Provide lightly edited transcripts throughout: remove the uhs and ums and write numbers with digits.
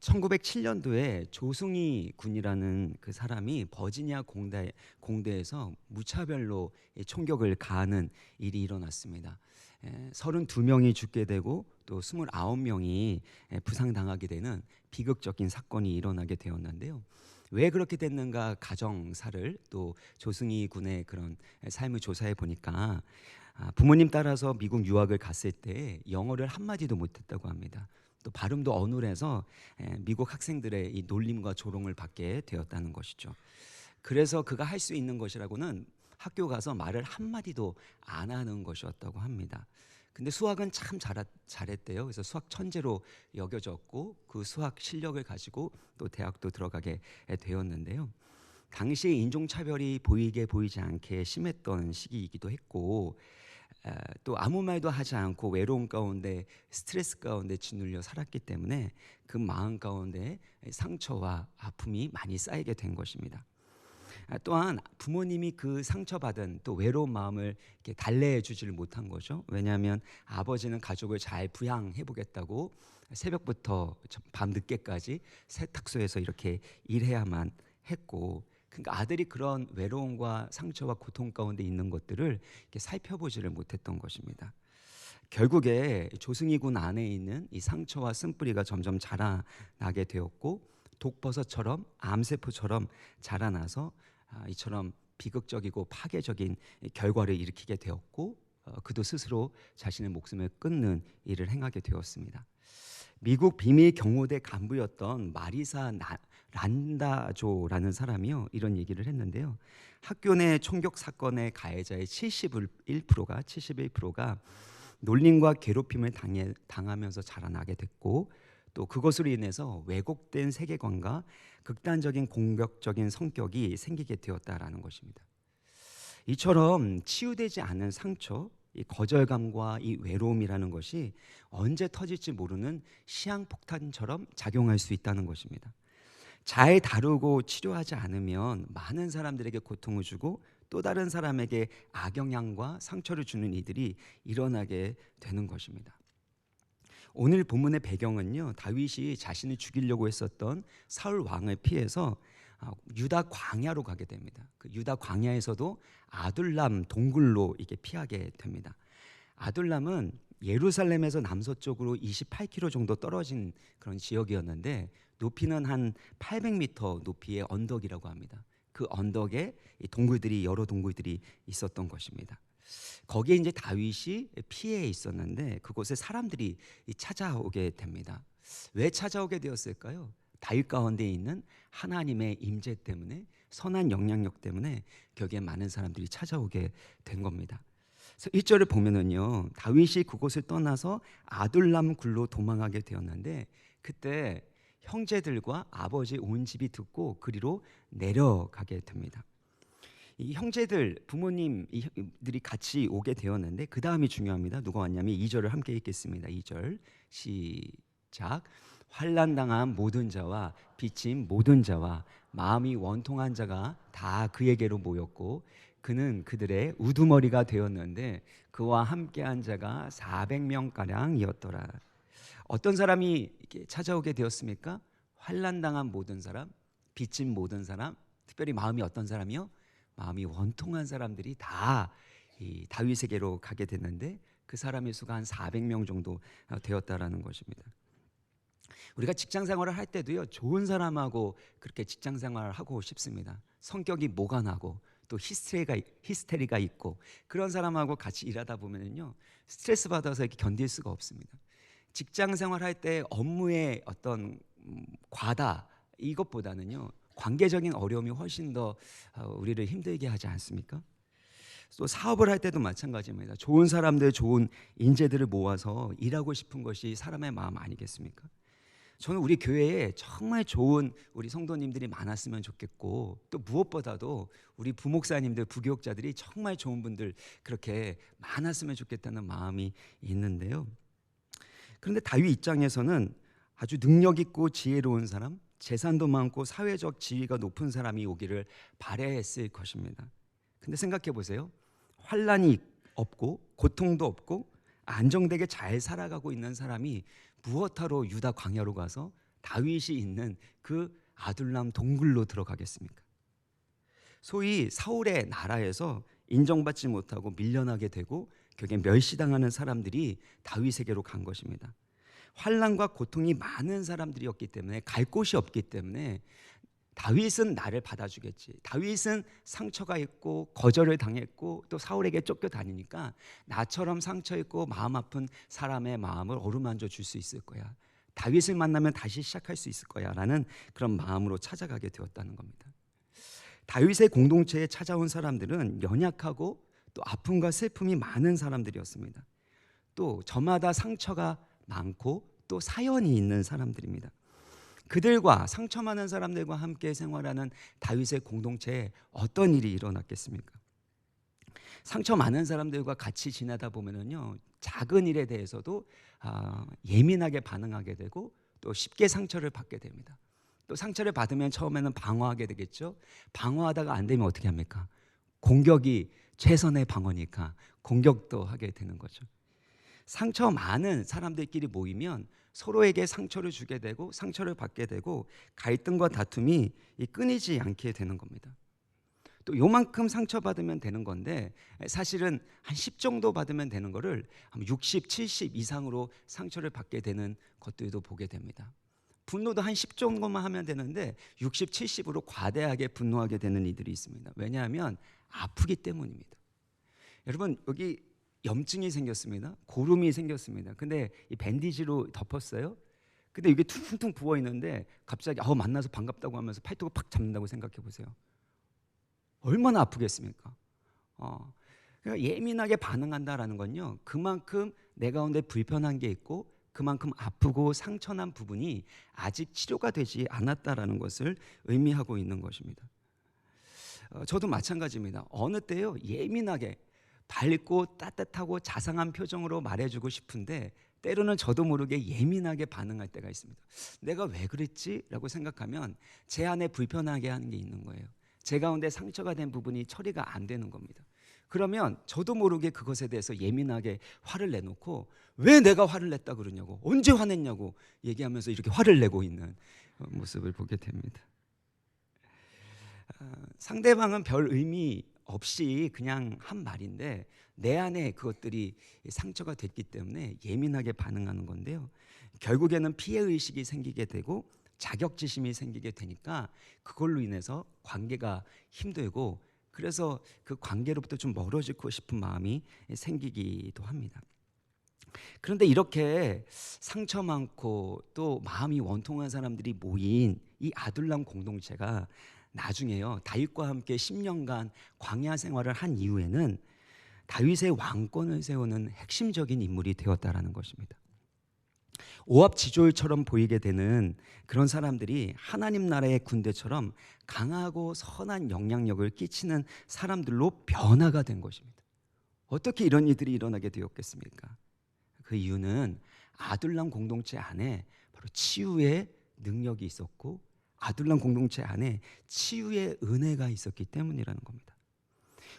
1907년도에 조승희 군이라는 그 사람이 버지니아 공대에서 무차별로 총격을 가하는 일이 일어났습니다. 32명이 죽게 되고 또 29명이 부상당하게 되는 비극적인 사건이 일어나게 되었는데요. 왜 그렇게 됐는가 가정사를 또 조승희 군의 그런 삶을 조사해 보니까 부모님 따라서 미국 유학을 갔을 때 영어를 한마디도 못했다고 합니다. 또 발음도 어눌해서 미국 학생들의 이 놀림과 조롱을 받게 되었다는 것이죠. 그래서 그가 할 수 있는 것이라고는 학교 가서 말을 한마디도 안 하는 것이었다고 합니다. 근데 수학은 참 잘했대요. 그래서 수학 천재로 여겨졌고 그 수학 실력을 가지고 또 대학도 들어가게 되었는데요. 당시에 인종차별이 보이지 않게 심했던 시기이기도 했고 또 아무 말도 하지 않고 외로움 가운데 스트레스 가운데 짓눌려 살았기 때문에 그 마음 가운데 상처와 아픔이 많이 쌓이게 된 것입니다. 또한 부모님이 그 상처받은 또 외로운 마음을 이렇게 달래해 주지를 못한 거죠. 왜냐하면 아버지는 가족을 잘 부양해 보겠다고 새벽부터 밤 늦게까지 세탁소에서 이렇게 일해야만 했고, 그러니까 아들이 그런 외로움과 상처와 고통 가운데 있는 것들을 이렇게 살펴보지를 못했던 것입니다. 결국에 조승희 군 안에 있는 이 상처와 쓴뿌리가 점점 자라나게 되었고 독버섯처럼 암세포처럼 자라나서 이처럼 비극적이고 파괴적인 결과를 일으키게 되었고 그도 스스로 자신의 목숨을 끊는 일을 행하게 되었습니다. 미국 비밀 경호대 간부였던 마리사 란다조라는 사람이요 이런 얘기를 했는데요. 학교 내 총격 사건의 가해자의 71%가 놀림과 괴롭힘을 당하면서 자라나게 됐고 또 그것으로 인해서 왜곡된 세계관과 극단적인 공격적인 성격이 생기게 되었다라는 것입니다. 이처럼 치유되지 않은 상처, 이 거절감과 이 외로움이라는 것이 언제 터질지 모르는 시한폭탄처럼 작용할 수 있다는 것입니다. 잘 다루고 치료하지 않으면 많은 사람들에게 고통을 주고 또 다른 사람에게 악영향과 상처를 주는 이들이 일어나게 되는 것입니다. 오늘 본문의 배경은요, 다윗이 자신을 죽이려고 했었던 사울 왕을 피해서 유다 광야로 가게 됩니다. 그 유다 광야에서도 아둘람 동굴로 이게 피하게 됩니다. 아둘람은 예루살렘에서 남서쪽으로 28km 정도 떨어진 그런 지역이었는데 높이는 한 800m 높이의 언덕이라고 합니다. 그 언덕에 여러 동굴들이 있었던 것입니다. 거기에 이제 다윗이 피해 있었는데 그곳에 사람들이 찾아오게 됩니다. 왜 찾아오게 되었을까요? 다윗 가운데 있는 하나님의 임재 때문에, 선한 영향력 때문에 거기에 많은 사람들이 찾아오게 된 겁니다. 그래서 1절을 보면은요, 다윗이 그곳을 떠나서 아둘람 굴로 도망하게 되었는데 그때 형제들과 아버지 온 집이 듣고 그리로 내려가게 됩니다. 이 형제들, 부모님들이 같이 오게 되었는데 그 다음이 중요합니다. 누가 왔냐면 2절을 함께 읽겠습니다. 2절 시작. 환난당한 모든 자와 빚진 모든 자와 마음이 원통한 자가 다 그에게로 모였고 그는 그들의 우두머리가 되었는데 그와 함께한 자가 400명가량이었더라. 어떤 사람이 이렇게 찾아오게 되었습니까? 환난당한 모든 사람, 빚진 모든 사람, 특별히 마음이 어떤 사람이요? 마음이 원통한 사람들이 다 이 다윗에게로 가게 됐는데 그 사람의 수가 한 400명 정도 되었다라는 것입니다. 우리가 직장 생활을 할 때도요, 좋은 사람하고 그렇게 직장 생활을 하고 싶습니다. 성격이 모간하고 또 히스테리가 있고 그런 사람하고 같이 일하다 보면요 스트레스 받아서 이렇게 견딜 수가 없습니다. 직장 생활할 때 업무의 어떤 과다 이것보다는요 관계적인 어려움이 훨씬 더 우리를 힘들게 하지 않습니까? 또 사업을 할 때도 마찬가지입니다. 좋은 사람들, 좋은 인재들을 모아서 일하고 싶은 것이 사람의 마음 아니겠습니까? 저는 우리 교회에 정말 좋은 우리 성도님들이 많았으면 좋겠고 또 무엇보다도 우리 부목사님들, 부교육자들이 정말 좋은 분들 그렇게 많았으면 좋겠다는 마음이 있는데요. 그런데 다윗 입장에서는 아주 능력 있고 지혜로운 사람, 재산도 많고 사회적 지위가 높은 사람이 오기를 바라했을 것입니다. 근데 생각해 보세요. 환난이 없고 고통도 없고 안정되게 잘 살아가고 있는 사람이 무엇하러 유다 광야로 가서 다윗이 있는 그 아둘람 동굴로 들어가겠습니까? 소위 사울의 나라에서 인정받지 못하고 밀려나게 되고 결국에 멸시당하는 사람들이 다윗에게로 간 것입니다. 환난과 고통이 많은 사람들이었기 때문에 갈 곳이 없기 때문에 다윗은 나를 받아주겠지. 다윗은 상처가 있고 거절을 당했고 또 사울에게 쫓겨다니니까 나처럼 상처 있고 마음 아픈 사람의 마음을 어루만져 줄 수 있을 거야. 다윗을 만나면 다시 시작할 수 있을 거야 라는 그런 마음으로 찾아가게 되었다는 겁니다. 다윗의 공동체에 찾아온 사람들은 연약하고 또 아픔과 슬픔이 많은 사람들이었습니다. 또 저마다 상처가 많고 또 사연이 있는 사람들입니다. 그들과 상처 많은 사람들과 함께 생활하는 다윗의 공동체에 어떤 일이 일어났겠습니까? 상처 많은 사람들과 같이 지내다 보면은요, 작은 일에 대해서도 예민하게 반응하게 되고 또 쉽게 상처를 받게 됩니다. 또 상처를 받으면 처음에는 방어하게 되겠죠. 방어하다가 안 되면 어떻게 합니까? 공격이 최선의 방어니까 공격도 하게 되는 거죠. 상처 많은 사람들끼리 모이면 서로에게 상처를 주게 되고 상처를 받게 되고 갈등과 다툼이 끊이지 않게 되는 겁니다. 또 요만큼 상처받으면 되는 건데 사실은 한 10 정도 받으면 되는 거를 60, 70 이상으로 상처를 받게 되는 것들도 보게 됩니다. 분노도 한 10 정도만 하면 되는데 60, 70으로 과대하게 분노하게 되는 이들이 있습니다. 왜냐하면 아프기 때문입니다. 여러분, 여기 염증이 생겼습니다. 고름이 생겼습니다. 근데 이 밴디지로 덮었어요. 근데 이게 퉁퉁 부어 있는데 갑자기 만나서 반갑다고 하면서 팔뚝을 팍 잡는다고 생각해 보세요. 얼마나 아프겠습니까? 그러니까 예민하게 반응한다라는 건요, 그만큼 내 가운데 불편한 게 있고 그만큼 아프고 상처난 부분이 아직 치료가 되지 않았다라는 것을 의미하고 있는 것입니다. 저도 마찬가지입니다. 어느 때요, 예민하게 밝고 따뜻하고 자상한 표정으로 말해주고 싶은데 때로는 저도 모르게 예민하게 반응할 때가 있습니다. 내가 왜 그랬지? 라고 생각하면 제 안에 불편하게 하는 게 있는 거예요. 제 가운데 상처가 된 부분이 처리가 안 되는 겁니다. 그러면 저도 모르게 그것에 대해서 예민하게 화를 내놓고 왜 내가 화를 냈다 그러냐고, 언제 화냈냐고 얘기하면서 이렇게 화를 내고 있는 모습을 보게 됩니다. 상대방은 별 의미 없이 그냥 한 말인데 내 안에 그것들이 상처가 됐기 때문에 예민하게 반응하는 건데요, 결국에는 피해의식이 생기게 되고 자격지심이 생기게 되니까 그걸로 인해서 관계가 힘들고 그래서 그 관계로부터 좀 멀어지고 싶은 마음이 생기기도 합니다. 그런데 이렇게 상처 많고 또 마음이 원통한 사람들이 모인 이 아둘람 공동체가 나중에요, 다윗과 함께 10년간 광야 생활을 한 이후에는 다윗의 왕권을 세우는 핵심적인 인물이 되었다라는 것입니다. 오합지졸처럼 보이게 되는 그런 사람들이 하나님 나라의 군대처럼 강하고 선한 영향력을 끼치는 사람들로 변화가 된 것입니다. 어떻게 이런 일들이 일어나게 되었겠습니까? 그 이유는 아둘람 공동체 안에 바로 치유의 능력이 있었고 아둘람 공동체 안에 치유의 은혜가 있었기 때문이라는 겁니다.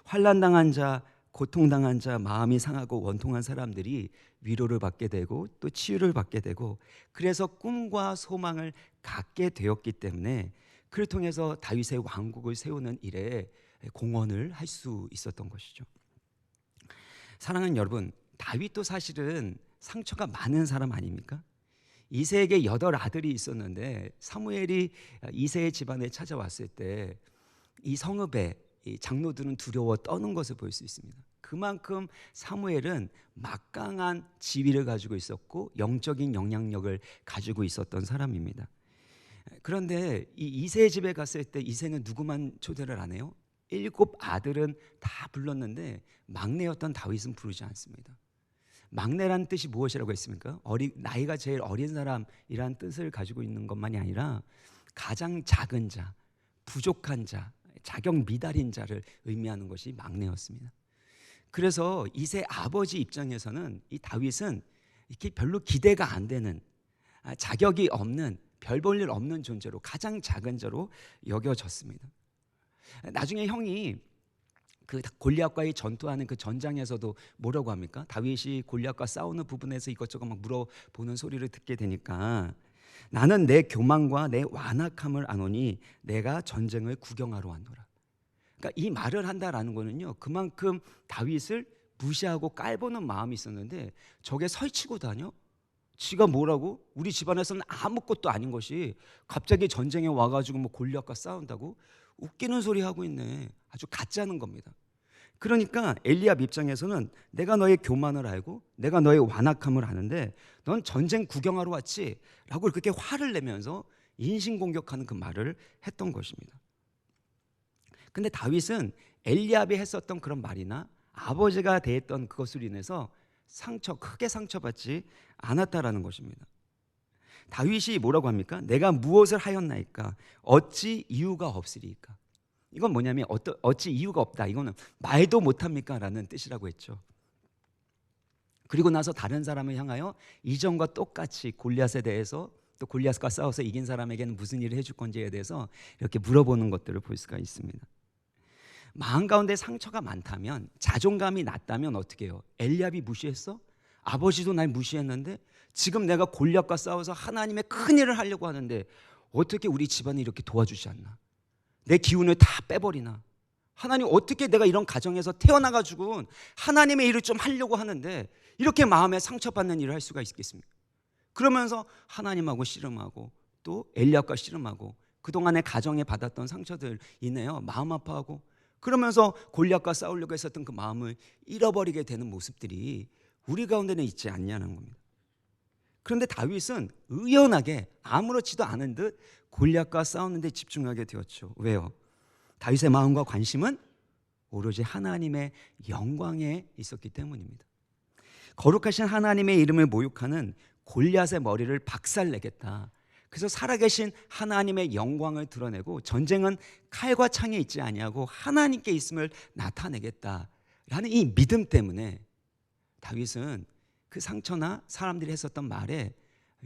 환난당한 자, 고통당한 자, 마음이 상하고 원통한 사람들이 위로를 받게 되고 또 치유를 받게 되고 그래서 꿈과 소망을 갖게 되었기 때문에 그를 통해서 다윗의 왕국을 세우는 일에 공헌을 할 수 있었던 것이죠. 사랑하는 여러분, 다윗도 사실은 상처가 많은 사람 아닙니까? 이새에게 8 아들이 있었는데 사무엘이 이새의 집안에 찾아왔을 때 이 성읍에 이 장로들은 두려워 떠는 것을 볼 수 있습니다. 그만큼 사무엘은 막강한 지위를 가지고 있었고 영적인 영향력을 가지고 있었던 사람입니다. 그런데 이 이새의 집에 갔을 때 이새는 누구만 초대를 안 해요? 7 아들은 다 불렀는데 막내였던 다윗은 부르지 않습니다. 막내란 뜻이 무엇이라고 했습니까? 나이가 제일 어린 사람이란 뜻을 가지고 있는 것만이 아니라 가장 작은 자, 부족한 자, 자격 미달인 자를 의미하는 것이 막내였습니다. 그래서 이새 아버지 입장에서는 이 다윗은 이렇게 별로 기대가 안 되는, 자격이 없는, 별 볼 일 없는 존재로 가장 작은 자로 여겨졌습니다. 나중에 형이 그 골리앗과의 전투하는 그 전장에서도 뭐라고 합니까? 다윗이 골리앗과 싸우는 부분에서 이것저것 막 물어보는 소리를 듣게 되니까 나는 내 교만과 내 완악함을 아노니 내가 전쟁을 구경하러 왔노라. 그러니까 이 말을 한다라는 거는요, 그만큼 다윗을 무시하고 깔보는 마음이 있었는데 저게 설치고 다녀? 지가 뭐라고? 우리 집안에서는 아무것도 아닌 것이 갑자기 전쟁에 와가지고 뭐 골리앗과 싸운다고? 웃기는 소리 하고 있네. 아주 가짜는 겁니다. 그러니까 엘리압 입장에서는 내가 너의 교만을 알고 내가 너의 완악함을 아는데 넌 전쟁 구경하러 왔지? 라고 그렇게 화를 내면서 인신공격하는 그 말을 했던 것입니다. 근데 다윗은 엘리압이 했었던 그런 말이나 아버지가 대했던 그것으로 인해서 크게 상처받지 않았다라는 것입니다. 다윗이 뭐라고 합니까? 내가 무엇을 하였나이까? 어찌 이유가 없으리까? 이건 뭐냐면 어찌 이유가 없다. 이거는 말도 못합니까? 라는 뜻이라고 했죠. 그리고 나서 다른 사람을 향하여 이전과 똑같이 골리앗에 대해서 또 골리앗과 싸워서 이긴 사람에게는 무슨 일을 해줄 건지에 대해서 이렇게 물어보는 것들을 볼 수가 있습니다. 마음 가운데 상처가 많다면, 자존감이 낮다면 어떻게 해요? 엘리압이 무시했어? 아버지도 날 무시했는데 지금 내가 골리앗과 싸워서 하나님의 큰 일을 하려고 하는데 어떻게 우리 집안이 이렇게 도와주지 않나? 내 기운을 다 빼버리나? 하나님, 어떻게 내가 이런 가정에서 태어나가지고 하나님의 일을 좀 하려고 하는데 이렇게 마음에 상처받는 일을 할 수가 있겠습니까? 그러면서 하나님하고 씨름하고 또 엘리압과 씨름하고 그동안의 가정에 받았던 상처들 있네요. 마음 아파하고 그러면서 골리앗과 싸우려고 했었던 그 마음을 잃어버리게 되는 모습들이 우리 가운데는 있지 않냐는 겁니다. 그런데 다윗은 의연하게 아무렇지도 않은 듯 골리앗과 싸우는 데 집중하게 되었죠. 왜요? 다윗의 마음과 관심은 오로지 하나님의 영광에 있었기 때문입니다. 거룩하신 하나님의 이름을 모욕하는 골리앗의 머리를 박살내겠다. 그래서 살아계신 하나님의 영광을 드러내고 전쟁은 칼과 창에 있지 아니하고 하나님께 있음을 나타내겠다라는 이 믿음 때문에 다윗은 그 상처나 사람들이 했었던 말에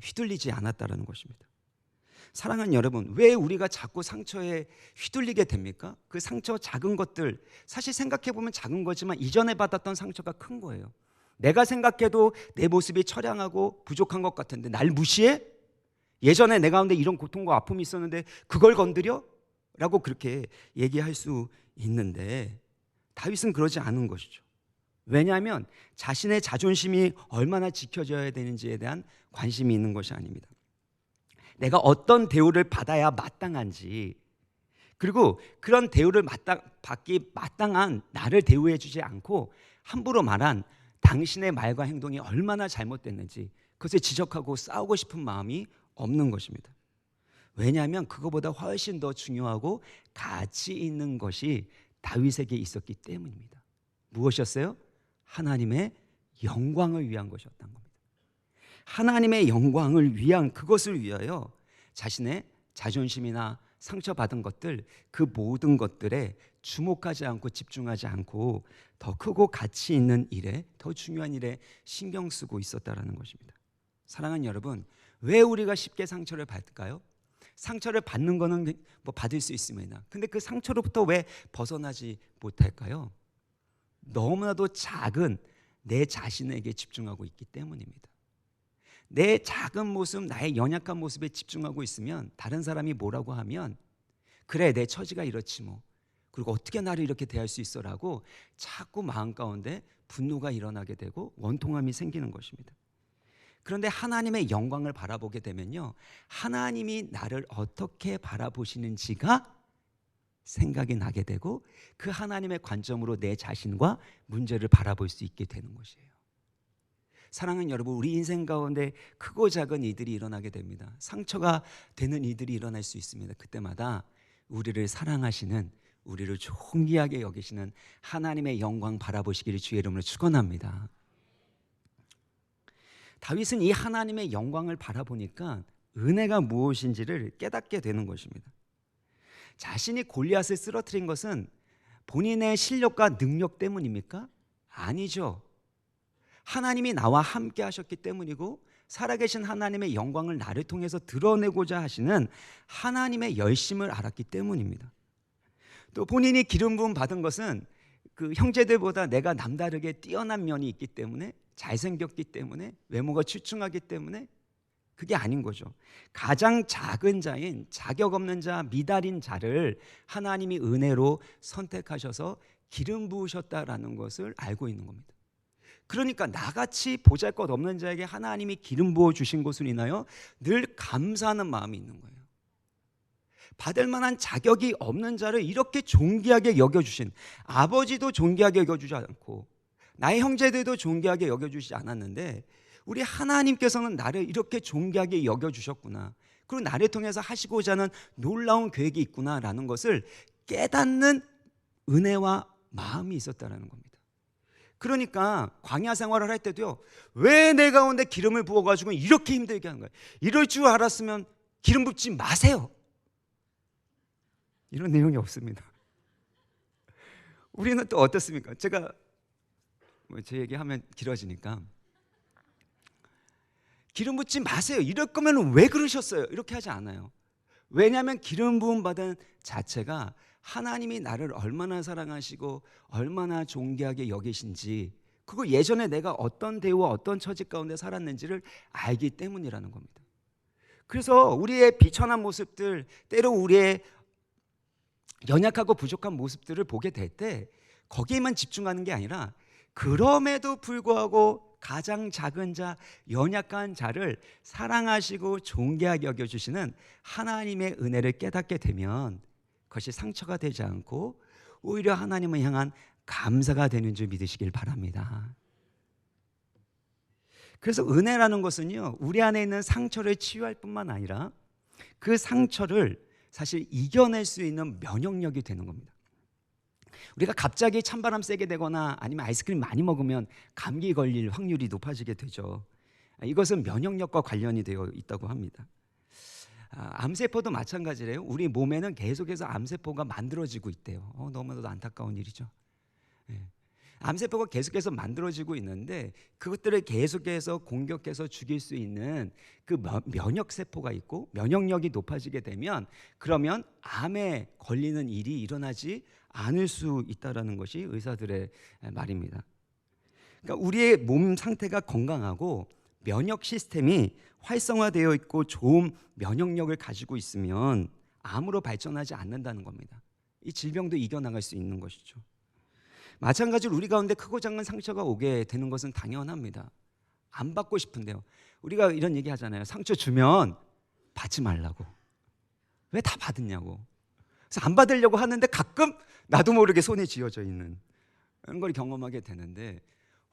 휘둘리지 않았다는 것입니다. 사랑하는 여러분, 왜 우리가 자꾸 상처에 휘둘리게 됩니까? 그 상처, 작은 것들, 사실 생각해보면 작은 거지만 이전에 받았던 상처가 큰 거예요. 내가 생각해도 내 모습이 처량하고 부족한 것 같은데 날 무시해? 예전에 내 가운데 이런 고통과 아픔이 있었는데 그걸 건드려? 라고 그렇게 얘기할 수 있는데 다윗은 그러지 않은 것이죠. 왜냐하면 자신의 자존심이 얼마나 지켜져야 되는지에 대한 관심이 있는 것이 아닙니다. 내가 어떤 대우를 받아야 마땅한지, 그리고 그런 대우를 받기 마땅한 나를 대우해 주지 않고 함부로 말한 당신의 말과 행동이 얼마나 잘못됐는지 그것을 지적하고 싸우고 싶은 마음이 없는 것입니다. 왜냐하면 그거보다 훨씬 더 중요하고 가치 있는 것이 다윗에게 있었기 때문입니다. 무엇이었어요? 하나님의 영광을 위한 것이었던 겁니다. 하나님의 영광을 위한, 그것을 위하여 자신의 자존심이나 상처받은 것들, 그 모든 것들에 주목하지 않고 집중하지 않고 더 크고 가치 있는 일에, 더 중요한 일에 신경 쓰고 있었다는 것입니다. 사랑하는 여러분, 왜 우리가 쉽게 상처를 받을까요? 상처를 받는 거는 뭐 받을 수 있습니다. 근데 그 상처로부터 왜 벗어나지 못할까요? 너무나도 작은 내 자신에게 집중하고 있기 때문입니다. 내 작은 모습, 나의 연약한 모습에 집중하고 있으면 다른 사람이 뭐라고 하면 그래, 내 처지가 이렇지 뭐, 그리고 어떻게 나를 이렇게 대할 수 있어라고 자꾸 마음 가운데 분노가 일어나게 되고 원통함이 생기는 것입니다. 그런데 하나님의 영광을 바라보게 되면요, 하나님이 나를 어떻게 바라보시는지가 생각이 나게 되고 그 하나님의 관점으로 내 자신과 문제를 바라볼 수 있게 되는 것이에요. 사랑하는 여러분, 우리 인생 가운데 크고 작은 일들이 일어나게 됩니다. 상처가 되는 일들이 일어날 수 있습니다. 그때마다 우리를 사랑하시는, 우리를 존귀하게 여기시는 하나님의 영광 바라보시기를 주의 이름으로 축원합니다. 다윗은 이 하나님의 영광을 바라보니까 은혜가 무엇인지를 깨닫게 되는 것입니다. 자신이 골리앗을 쓰러뜨린 것은 본인의 실력과 능력 때문입니까? 아니죠. 하나님이 나와 함께 하셨기 때문이고 살아계신 하나님의 영광을 나를 통해서 드러내고자 하시는 하나님의 열심을 알았기 때문입니다. 또 본인이 기름 부음 받은 것은 그 형제들보다 내가 남다르게 뛰어난 면이 있기 때문에, 잘생겼기 때문에, 외모가 출중하기 때문에, 그게 아닌 거죠. 가장 작은 자인 자격 없는 자, 미달인 자를 하나님이 은혜로 선택하셔서 기름 부으셨다라는 것을 알고 있는 겁니다. 그러니까 나같이 보잘것없는 자에게 하나님이 기름 부어 주신 것을 인하여 늘 감사하는 마음이 있는 거예요. 받을 만한 자격이 없는 자를 이렇게 존귀하게 여겨주신, 아버지도 존귀하게 여겨주지 않고 나의 형제들도 존귀하게 여겨주지 않았는데 우리 하나님께서는 나를 이렇게 존귀하게 여겨주셨구나, 그리고 나를 통해서 하시고자 하는 놀라운 계획이 있구나라는 것을 깨닫는 은혜와 마음이 있었다는 겁니다. 그러니까 광야 생활을 할 때도요, 왜 내 가운데 기름을 부어가지고 이렇게 힘들게 하는 거예요? 이럴 줄 알았으면 기름 붓지 마세요. 이런 내용이 없습니다. 우리는 또 어떻습니까? 제가 제 얘기하면 길어지니까 기름 붓지 마세요. 이럴 거면 왜 그러셨어요? 이렇게 하지 않아요. 왜냐하면 기름 부음 받은 자체가 하나님이 나를 얼마나 사랑하시고 얼마나 존귀하게 여기신지, 그거 예전에 내가 어떤 대우와 어떤 처지 가운데 살았는지를 알기 때문이라는 겁니다. 그래서 우리의 비천한 모습들, 때로 우리의 연약하고 부족한 모습들을 보게 될 때 거기에만 집중하는 게 아니라 그럼에도 불구하고 가장 작은 자, 연약한 자를 사랑하시고 존귀하게 여겨주시는 하나님의 은혜를 깨닫게 되면 그것이 상처가 되지 않고 오히려 하나님을 향한 감사가 되는 줄 믿으시길 바랍니다. 그래서 은혜라는 것은요, 우리 안에 있는 상처를 치유할 뿐만 아니라 그 상처를 사실 이겨낼 수 있는 면역력이 되는 겁니다. 우리가 갑자기 찬바람 세게 되거나 아니면 아이스크림 많이 먹으면 감기 걸릴 확률이 높아지게 되죠. 이것은 면역력과 관련이 되어 있다고 합니다. 암세포도 마찬가지래요. 우리 몸에는 계속해서 암세포가 만들어지고 있대요. 너무나도 안타까운 일이죠. 암세포가 계속해서 만들어지고 있는데 그것들을 계속해서 공격해서 죽일 수 있는 그 면역세포가 있고, 면역력이 높아지게 되면 그러면 암에 걸리는 일이 일어나지 않을 수 있다는 것이 의사들의 말입니다. 그러니까 우리의 몸 상태가 건강하고 면역 시스템이 활성화되어 있고 좋은 면역력을 가지고 있으면 암으로 발전하지 않는다는 겁니다. 이 질병도 이겨나갈 수 있는 것이죠. 마찬가지로 우리 가운데 크고 작은 상처가 오게 되는 것은 당연합니다. 안 받고 싶은데요. 우리가 이런 얘기 하잖아요. 상처 주면 받지 말라고. 왜 다 받았냐고. 그래서 안 받으려고 하는데 가끔 나도 모르게 손이 쥐어져 있는 그런 걸 경험하게 되는데,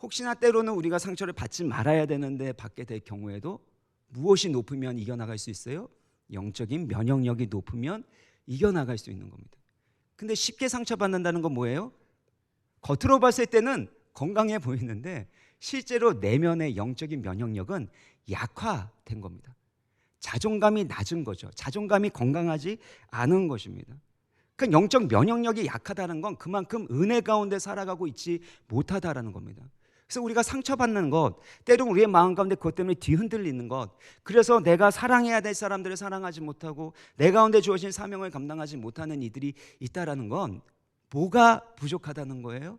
혹시나 때로는 우리가 상처를 받지 말아야 되는데 받게 될 경우에도 무엇이 높으면 이겨나갈 수 있어요? 영적인 면역력이 높으면 이겨나갈 수 있는 겁니다. 근데 쉽게 상처받는다는 건 뭐예요? 겉으로 봤을 때는 건강해 보이는데 실제로 내면의 영적인 면역력은 약화된 겁니다. 자존감이 낮은 거죠. 자존감이 건강하지 않은 것입니다. 그러니까 영적 면역력이 약하다는 건 그만큼 은혜 가운데 살아가고 있지 못하다라는 겁니다. 그래서 우리가 상처받는 것, 때로는 우리의 마음 가운데 그것 때문에 뒤흔들리는 것, 그래서 내가 사랑해야 될 사람들을 사랑하지 못하고 내 가운데 주어진 사명을 감당하지 못하는 이들이 있다라는 건 뭐가 부족하다는 거예요?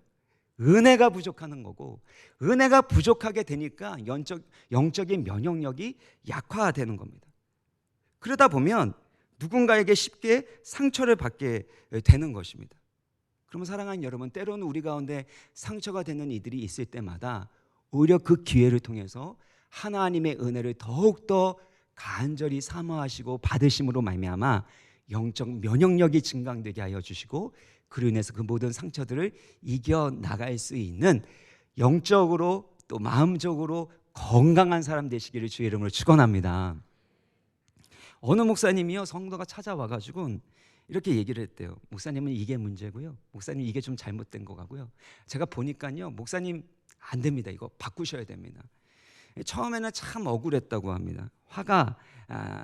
은혜가 부족하는 거고, 은혜가 부족하게 되니까 영적인 면역력이 약화되는 겁니다. 그러다 보면 누군가에게 쉽게 상처를 받게 되는 것입니다. 그러면 사랑하는 여러분, 때로는 우리 가운데 상처가 되는 이들이 있을 때마다 오히려 그 기회를 통해서 하나님의 은혜를 더욱더 간절히 사모하시고 받으심으로 말미암아 영적 면역력이 증강되게 하여 주시고, 그로 인해서 그 모든 상처들을 이겨나갈 수 있는 영적으로 또 마음적으로 건강한 사람 되시기를 주의 이름으로 축원합니다. 어느 목사님이요, 성도가 찾아와가지고 이렇게 얘기를 했대요. 목사님은 이게 문제고요, 목사님 이게 좀 잘못된 거 같고요. 제가 보니까요, 목사님 안 됩니다. 이거 바꾸셔야 됩니다. 처음에는 참 억울했다고 합니다. 화가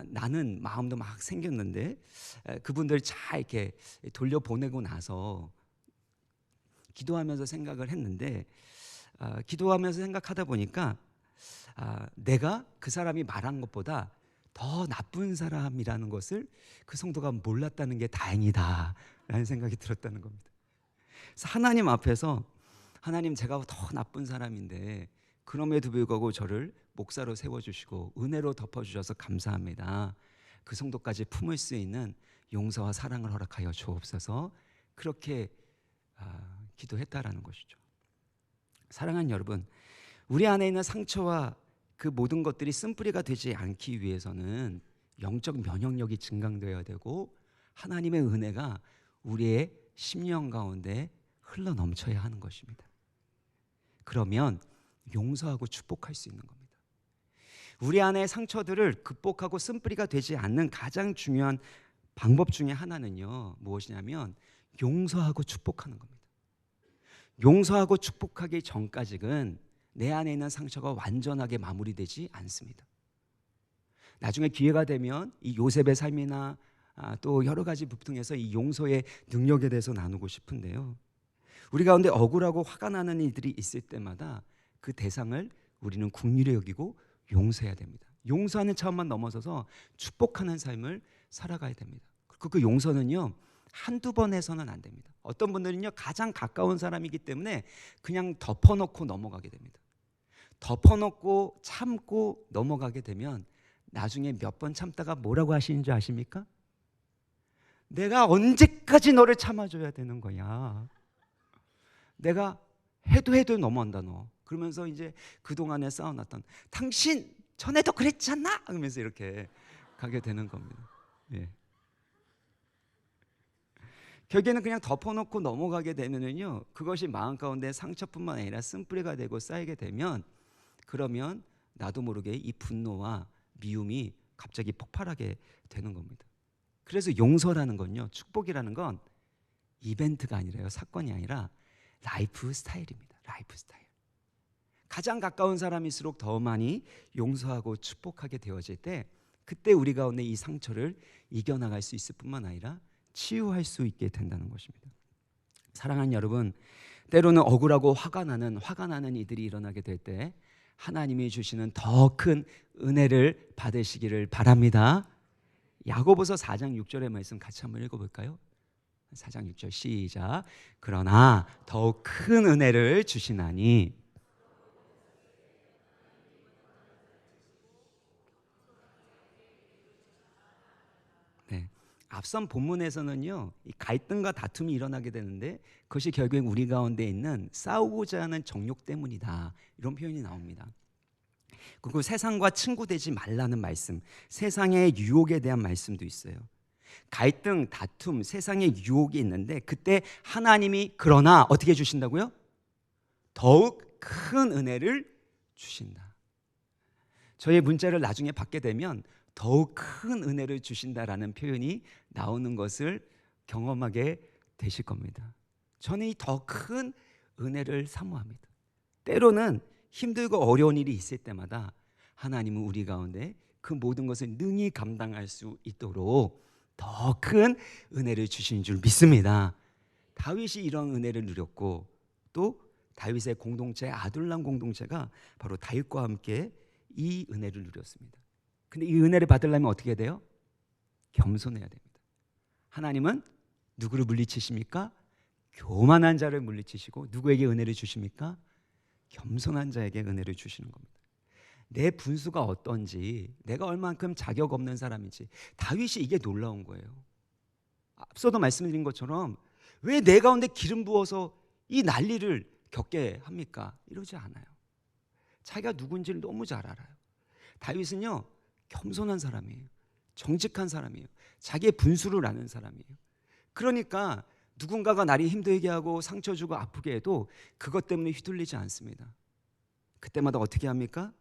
나는 마음도 막 생겼는데 그분들 잘 이렇게 돌려보내고 나서 기도하면서 생각을 했는데, 기도하면서 생각하다 보니까 내가 그 사람이 말한 것보다 더 나쁜 사람이라는 것을 그 성도가 몰랐다는 게 다행이다 라는 생각이 들었다는 겁니다. 그래서 하나님 앞에서, 하나님 제가 더 나쁜 사람인데 그럼에도 불구하고 저를 목사로 세워주시고 은혜로 덮어주셔서 감사합니다. 그 정도까지 품을 수 있는 용서와 사랑을 허락하여 주옵소서. 그렇게 기도했다라는 것이죠. 사랑하는 여러분, 우리 안에 있는 상처와 그 모든 것들이 쓴뿌리가 되지 않기 위해서는 영적 면역력이 증강되어야 되고 하나님의 은혜가 우리의 심령 가운데 흘러 넘쳐야 하는 것입니다. 그러면 용서하고 축복할 수 있는 겁니다. 우리 안의 상처들을 극복하고 쓴뿌리가 되지 않는 가장 중요한 방법 중에 하나는요, 무엇이냐면 용서하고 축복하는 겁니다. 용서하고 축복하기 전까지는 내 안에 있는 상처가 완전하게 마무리되지 않습니다. 나중에 기회가 되면 이 요셉의 삶이나 또 여러 가지 부분에서 이 용서의 능력에 대해서 나누고 싶은데요, 우리 가운데 억울하고 화가 나는 이들이 있을 때마다 그 대상을 우리는 긍휼히 여기고 용서해야 됩니다. 용서하는 차원만 넘어서서 축복하는 삶을 살아가야 됩니다. 그리고 그 용서는요, 한두 번 해서는 안 됩니다. 어떤 분들은요, 가장 가까운 사람이기 때문에 그냥 덮어놓고 넘어가게 됩니다. 덮어놓고 참고 넘어가게 되면 나중에 몇 번 참다가 뭐라고 하시는 줄 아십니까? 내가 언제까지 너를 참아줘야 되는 거야. 내가 해도 넘어간다 너. 그러면서 이제 그동안에 쌓아놨던 당신 전에도 그랬잖아 하면서 이렇게 가게 되는 겁니다. 예. 결국에는 그냥 덮어놓고 넘어가게 되면은요, 그것이 마음 가운데 상처뿐만 아니라 쓴뿌리가 되고 쌓이게 되면, 그러면 나도 모르게 이 분노와 미움이 갑자기 폭발하게 되는 겁니다. 그래서 용서라는 건요, 축복이라는 건 이벤트가 아니라요, 사건이 아니라 라이프 스타일입니다. 라이프 스타일. 가장 가까운 사람일수록 더 많이 용서하고 축복하게 되어질 때, 그때 우리 가운데 이 상처를 이겨나갈 수 있을 뿐만 아니라 치유할 수 있게 된다는 것입니다. 사랑하는 여러분, 때로는 억울하고 화가 나는 이들이 일어나게 될 때 하나님이 주시는 더 큰 은혜를 받으시기를 바랍니다. 야고보서 4장 6절의 말씀 같이 한번 읽어볼까요? 4장 6절 시작. 그러나 더욱 큰 은혜를 주시나니. 네, 앞선 본문에서는요, 이 갈등과 다툼이 일어나게 되는데 그것이 결국엔 우리 가운데 있는 싸우고자 하는 정욕 때문이다, 이런 표현이 나옵니다. 그리고 세상과 친구되지 말라는 말씀, 세상의 유혹에 대한 말씀도 있어요. 갈등, 다툼, 세상의 유혹이 있는데 그때 하나님이 그러나 어떻게 주신다고요? 더욱 큰 은혜를 주신다. 저의 문자를 나중에 받게 되면 더욱 큰 은혜를 주신다라는 표현이 나오는 것을 경험하게 되실 겁니다. 저는 이 더 큰 은혜를 사모합니다. 때로는 힘들고 어려운 일이 있을 때마다 하나님은 우리 가운데 그 모든 것을 능히 감당할 수 있도록 더 큰 은혜를 주신 줄 믿습니다. 다윗이 이런 은혜를 누렸고, 또 다윗의 공동체, 아둘람 공동체가 바로 다윗과 함께 이 은혜를 누렸습니다. 근데 이 은혜를 받으려면 어떻게 해야 돼요? 겸손해야 됩니다. 하나님은 누구를 물리치십니까? 교만한 자를 물리치시고, 누구에게 은혜를 주십니까? 겸손한 자에게 은혜를 주시는 겁니다. 내 분수가 어떤지, 내가 얼만큼 자격 없는 사람인지, 다윗이 이게 놀라운 거예요. 앞서도 말씀드린 것처럼 왜 내 가운데 기름 부어서 이 난리를 겪게 합니까? 이러지 않아요. 자기가 누군지를 너무 잘 알아요. 다윗은요, 겸손한 사람이에요. 정직한 사람이에요. 자기의 분수를 아는 사람이에요. 그러니까 누군가가 나를 힘들게 하고 상처 주고 아프게 해도 그것 때문에 휘둘리지 않습니다. 그때마다 어떻게 합니까?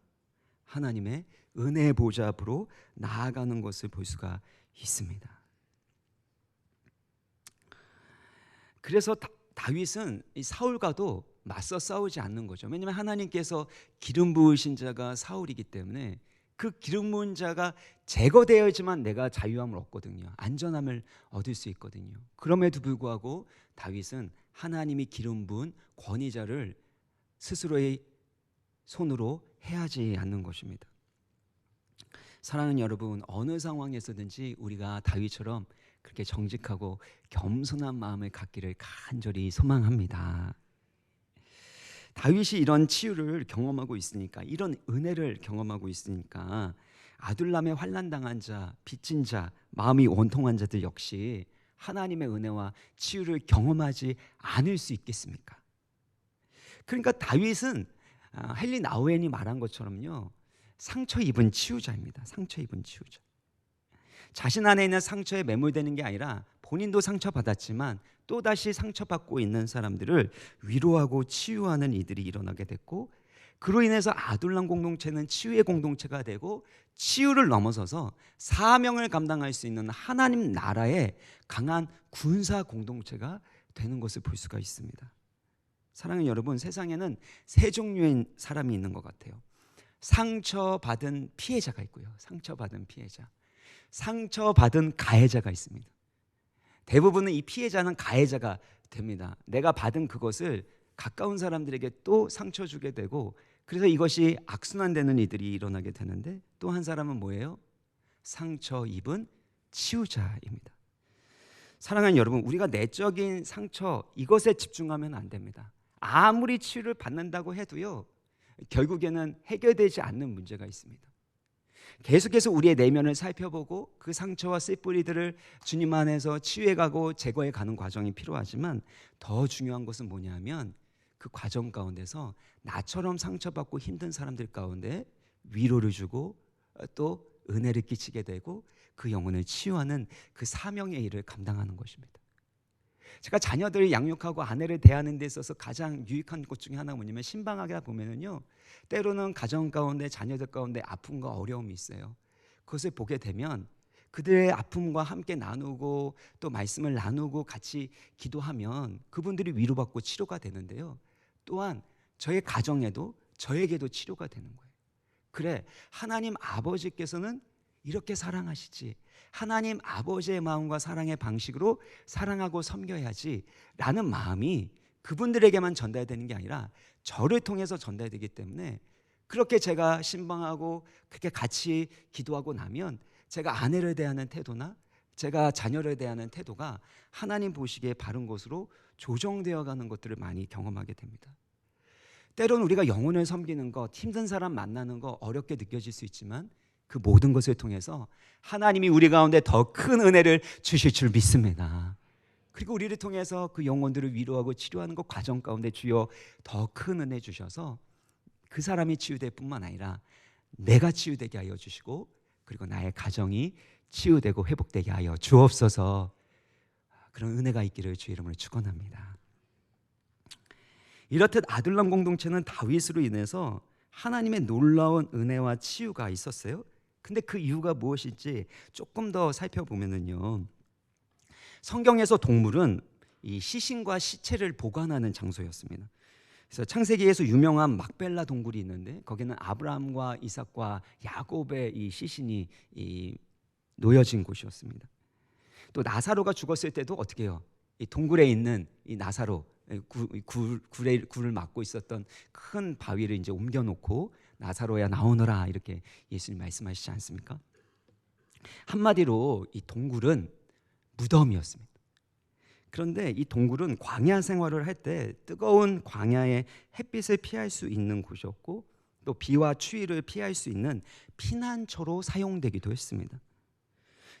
하나님의 은혜의 보좌 앞으로 나아가는 것을 볼 수가 있습니다. 그래서 다윗은 이 사울과도 맞서 싸우지 않는 거죠. 왜냐하면 하나님께서 기름 부으신 자가 사울이기 때문에 그 기름 부은 자가 제거되어야지만 내가 자유함을 얻거든요. 안전함을 얻을 수 있거든요. 그럼에도 불구하고 다윗은 하나님이 기름 부은 권위자를 스스로의 손으로 해하지 않는 것입니다. 사랑하는 여러분, 어느 상황에서든지 우리가 다윗처럼 그렇게 정직하고 겸손한 마음을 갖기를 간절히 소망합니다. 다윗이 이런 치유를 경험하고 있으니까, 이런 은혜를 경험하고 있으니까 아둘람의 환난 당한 자, 빚진 자, 마음이 원통한 자들 역시 하나님의 은혜와 치유를 경험하지 않을 수 있겠습니까? 그러니까 다윗은 헨리 나우엔이 말한 것처럼요, 상처 입은 치유자입니다. 상처 입은 치유자. 자신 안에 있는 상처에 매몰되는 게 아니라 본인도 상처받았지만 또다시 상처받고 있는 사람들을 위로하고 치유하는 이들이 일어나게 됐고, 그로 인해서 아둘람 공동체는 치유의 공동체가 되고, 치유를 넘어서서 사명을 감당할 수 있는 하나님 나라의 강한 군사 공동체가 되는 것을 볼 수가 있습니다. 사랑하는 여러분, 세상에는 세 종류의 사람이 있는 것 같아요. 상처받은 피해자가 있고요, 상처받은 피해자, 상처받은 가해자가 있습니다. 대부분은 이 피해자는 가해자가 됩니다. 내가 받은 그것을 가까운 사람들에게 또 상처 주게 되고, 그래서 이것이 악순환되는 이들이 일어나게 되는데, 또 한 사람은 뭐예요? 상처 입은 치유자입니다. 사랑하는 여러분, 우리가 내적인 상처 이것에 집중하면 안 됩니다. 아무리 치유를 받는다고 해도요, 결국에는 해결되지 않는 문제가 있습니다. 계속해서 우리의 내면을 살펴보고 그 상처와 씨뿌리들을 주님 안에서 치유해가고 제거해가는 과정이 필요하지만, 더 중요한 것은 뭐냐면 그 과정 가운데서 나처럼 상처받고 힘든 사람들 가운데 위로를 주고 또 은혜를 끼치게 되고 그 영혼을 치유하는 그 사명의 일을 감당하는 것입니다. 제가 자녀들을 양육하고 아내를 대하는 데 있어서 가장 유익한 것 중에 하나가 뭐냐면, 신방하게 보면은요, 때로는 가정 가운데 자녀들 가운데 아픔과 어려움이 있어요. 그것을 보게 되면 그들의 아픔과 함께 나누고 또 말씀을 나누고 같이 기도하면 그분들이 위로받고 치료가 되는데요, 또한 저의 가정에도 저에게도 치료가 되는 거예요. 그래, 하나님 아버지께서는 이렇게 사랑하시지, 하나님 아버지의 마음과 사랑의 방식으로 사랑하고 섬겨야지 라는 마음이 그분들에게만 전달되는 게 아니라 저를 통해서 전달되기 때문에, 그렇게 제가 신방하고 그렇게 같이 기도하고 나면 제가 아내를 대하는 태도나 제가 자녀를 대하는 태도가 하나님 보시기에 바른 것으로 조정되어 가는 것들을 많이 경험하게 됩니다. 때로는 우리가 영혼을 섬기는 것, 힘든 사람 만나는 거 어렵게 느껴질 수 있지만, 그 모든 것을 통해서 하나님이 우리 가운데 더 큰 은혜를 주실 줄 믿습니다. 그리고 우리를 통해서 그 영혼들을 위로하고 치료하는 것 과정 가운데 주여 더 큰 은혜 주셔서 그 사람이 치유될 뿐만 아니라 내가 치유되게 하여 주시고, 그리고 나의 가정이 치유되고 회복되게 하여 주옵소서. 그런 은혜가 있기를 주의 이름으로 축원합니다. 이렇듯 아둘람 공동체는 다윗으로 인해서 하나님의 놀라운 은혜와 치유가 있었어요. 근데 그 이유가 무엇인지 조금 더 살펴보면은요, 성경에서 동물은 이 시신과 시체를 보관하는 장소였습니다. 그래서 창세기에서 유명한 막벨라 동굴이 있는데, 거기는 아브라함과 이삭과 야곱의 이 시신이 놓여진 곳이었습니다. 또 나사로가 죽었을 때도 어떻게 해요? 이 동굴에 있는 이 나사로, 굴을 막고 있었던 큰 바위를 이제 옮겨놓고 나사로야 나오너라 이렇게 예수님 말씀하시지 않습니까? 한마디로 이 동굴은 무덤이었습니다. 그런데 이 동굴은 광야 생활을 할 때 뜨거운 광야의 햇빛을 피할 수 있는 곳이었고, 또 비와 추위를 피할 수 있는 피난처로 사용되기도 했습니다.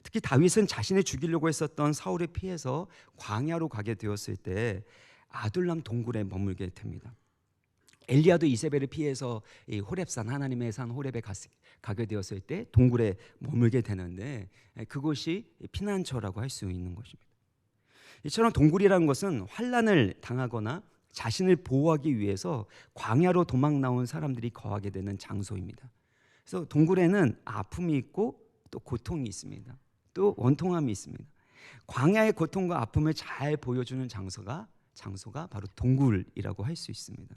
특히 다윗은 자신을 죽이려고 했었던 사울을 피해서 광야로 가게 되었을 때 아둘람 동굴에 머물게 됩니다. 엘리야도 이세벨을 피해서 이 호렙산, 하나님의 산 호렙에 가게 되었을 때 동굴에 머물게 되는데, 그곳이 피난처라고 할 수 있는 것입니다. 이처럼 동굴이라는 것은 환난을 당하거나 자신을 보호하기 위해서 광야로 도망 나온 사람들이 거하게 되는 장소입니다. 그래서 동굴에는 아픔이 있고 또 고통이 있습니다. 또 원통함이 있습니다. 광야의 고통과 아픔을 잘 보여주는 장소가 바로 동굴이라고 할 수 있습니다.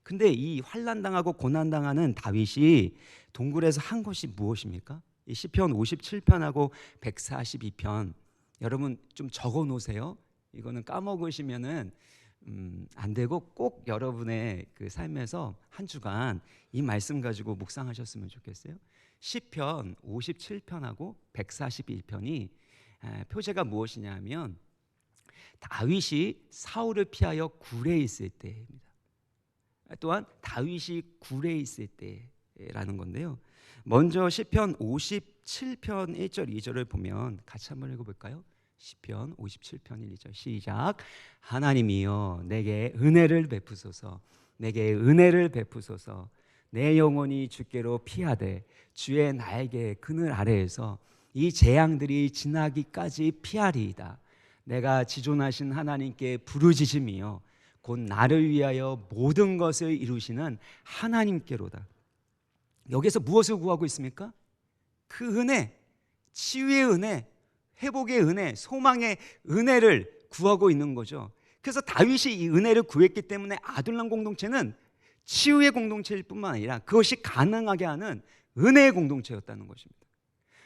근데 이 환난당하고 고난당하는 다윗이 동굴에서 한 것이 무엇입니까? 이 시편 57편하고 142편 여러분 좀 적어 놓으세요. 이거는 까먹으시면은 안 되고, 꼭 여러분의 그 삶에서 한 주간 이 말씀 가지고 묵상하셨으면 좋겠어요. 시편 57편하고 141편이 표제가 무엇이냐면 다윗이 사울을 피하여 굴에 있을 때입니다. 또한 다윗이 굴에 있을 때라는 건데요. 먼저 시편 57편 1절 2절을 보면 같이 한번 읽어볼까요? 시편 57편 1, 2절 시작. 하나님이여 내게 은혜를 베푸소서, 내게 은혜를 베푸소서. 내 영혼이 주께로 피하되 주의 날개 그늘 아래에서 이 재앙들이 지나기까지 피하리이다. 내가 지존하신 하나님께 부르짖으며 곧 나를 위하여 모든 것을 이루시는 하나님께로다. 여기서 무엇을 구하고 있습니까? 그 은혜, 치유의 은혜, 회복의 은혜, 소망의 은혜를 구하고 있는 거죠. 그래서 다윗이 이 은혜를 구했기 때문에 아둘람 공동체는 치유의 공동체일 뿐만 아니라 그것이 가능하게 하는 은혜의 공동체였다는 것입니다.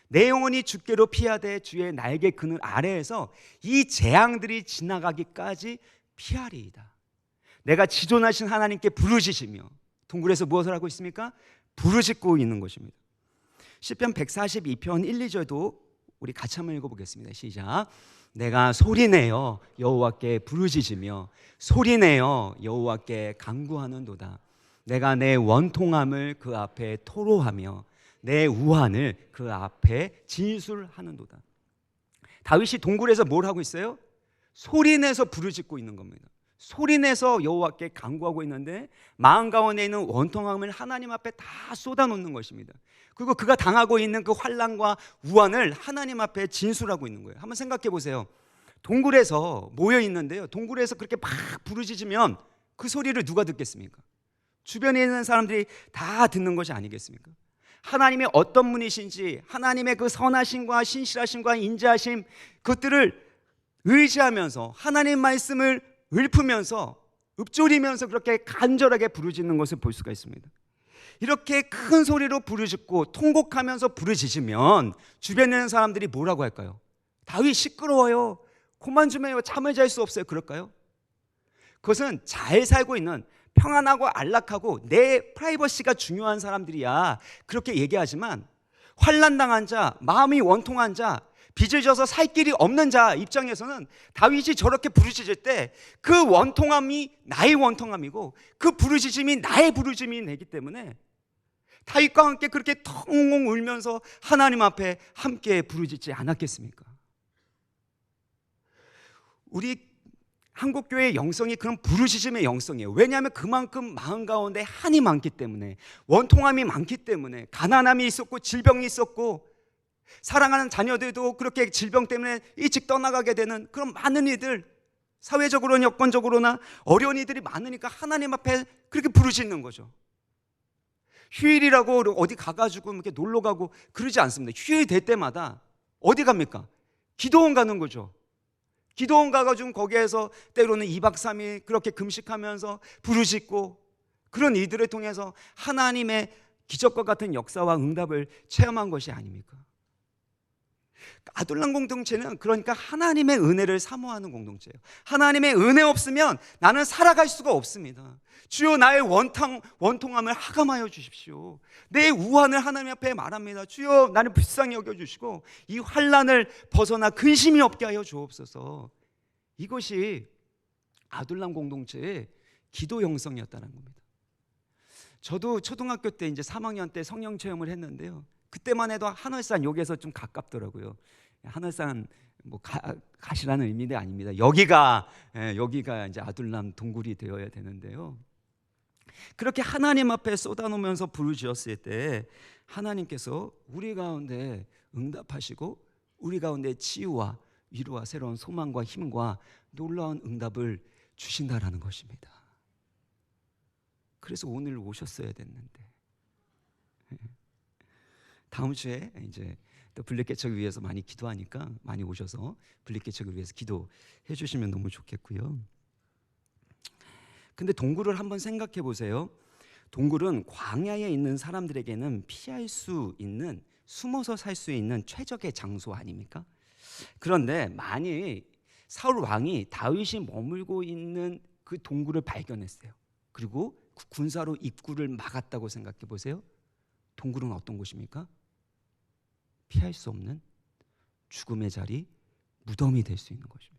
내 영혼이 주께로 피하되 주의 날개 그늘 아래에서 이 재앙들이 지나가기까지 피하리이다. 내가 지존하신 하나님께 부르짖으며, 동굴에서 무엇을 하고 있습니까? 부르짖고 있는 것입니다. 시편 142편 1, 2절도 우리 같이 한번 읽어보겠습니다. 시작. 내가 소리내어 여호와께 부르짖으며 소리내어 여호와께 간구하는도다. 내가 내 원통함을 그 앞에 토로하며 내 우환을 그 앞에 진술하는도다. 다윗이 동굴에서 뭘 하고 있어요? 소리내서 부르짖고 있는 겁니다. 소리내서 여호와께 간구하고 있는데 마음 가운데 있는 원통함을 하나님 앞에 다 쏟아놓는 것입니다. 그리고 그가 당하고 있는 그 환난과 우환을 하나님 앞에 진술하고 있는 거예요. 한번 생각해 보세요. 동굴에서 모여 있는데요, 동굴에서 그렇게 막 부르짖으면 그 소리를 누가 듣겠습니까? 주변에 있는 사람들이 다 듣는 것이 아니겠습니까? 하나님이 어떤 분이신지, 하나님의 그 선하심과 신실하심과 인자하심, 그것들을 의지하면서 하나님 말씀을 읊으면서 읊조리면서 그렇게 간절하게 부르짖는 것을 볼 수가 있습니다. 이렇게 큰 소리로 부르짖고 통곡하면서 부르짖으면 주변에 있는 사람들이 뭐라고 할까요? 다윗 시끄러워요, 그만 좀 해요, 잠을 잘 수 없어요, 그럴까요? 그것은 잘 살고 있는, 평안하고 안락하고 내 프라이버시가 중요한 사람들이야 그렇게 얘기하지만, 환난당한 자, 마음이 원통한 자, 빚을 져서 살 길이 없는 자 입장에서는 다윗이 저렇게 부르짖을 때 그 원통함이 나의 원통함이고 그 부르짖음이 나의 부르짖음이 되기 때문에 다윗과 함께 그렇게 텅 울면서 하나님 앞에 함께 부르짖지 않았겠습니까? 우리 한국교회의 영성이 그런 부르짖음의 영성이에요. 왜냐하면 그만큼 마음 가운데 한이 많기 때문에, 원통함이 많기 때문에, 가난함이 있었고 질병이 있었고, 사랑하는 자녀들도 그렇게 질병 때문에 일찍 떠나가게 되는 그런 많은 이들, 사회적으로나 여건적으로나 어려운 이들이 많으니까 하나님 앞에 그렇게 부르짖는 거죠. 휴일이라고 어디 가가지고 이렇게 놀러 가고 그러지 않습니다. 휴일 될 때마다 어디 갑니까? 기도원 가는 거죠. 기도원 가가지고 거기에서 때로는 2박 3일 그렇게 금식하면서 부르짖고, 그런 이들을 통해서 하나님의 기적과 같은 역사와 응답을 체험한 것이 아닙니까? 아둘람 공동체는 그러니까 하나님의 은혜를 사모하는 공동체예요. 하나님의 은혜 없으면 나는 살아갈 수가 없습니다. 주여 나의 원통함을 하감하여 주십시오. 내 우환을 하나님 앞에 말합니다. 주여 나를 불쌍히 여겨주시고 이 환난을 벗어나 근심이 없게 하여 주옵소서. 이것이 아둘람 공동체의 기도 형성이었다는 겁니다. 저도 초등학교 때 이제 3학년 때 성령 체험을 했는데요, 그때만 해도 한월산 여기에서 좀 가깝더라고요. 한월산 뭐 가시라는 의미는 아닙니다. 여기가 이제 아둘람 동굴이 되어야 되는데요, 그렇게 하나님 앞에 쏟아놓으면서 부르짖었을 때 하나님께서 우리 가운데 응답하시고 우리 가운데 치유와 위로와 새로운 소망과 힘과 놀라운 응답을 주신다라는 것입니다. 그래서 오늘 오셨어야 됐는데, 다음 주에 이제 또 블랙개척을 위해서 많이 기도하니까 많이 오셔서 블랙개척을 위해서 기도해 주시면 너무 좋겠고요. 근데 동굴을 한번 생각해 보세요. 동굴은 광야에 있는 사람들에게는 피할 수 있는, 숨어서 살 수 있는 최적의 장소 아닙니까? 그런데 만일 사울 왕이 다윗이 머물고 있는 그 동굴을 발견했어요. 그리고 군사로 입구를 막았다고 생각해 보세요. 동굴은 어떤 곳입니까? 피할 수 없는 죽음의 자리, 무덤이 될 수 있는 것입니다.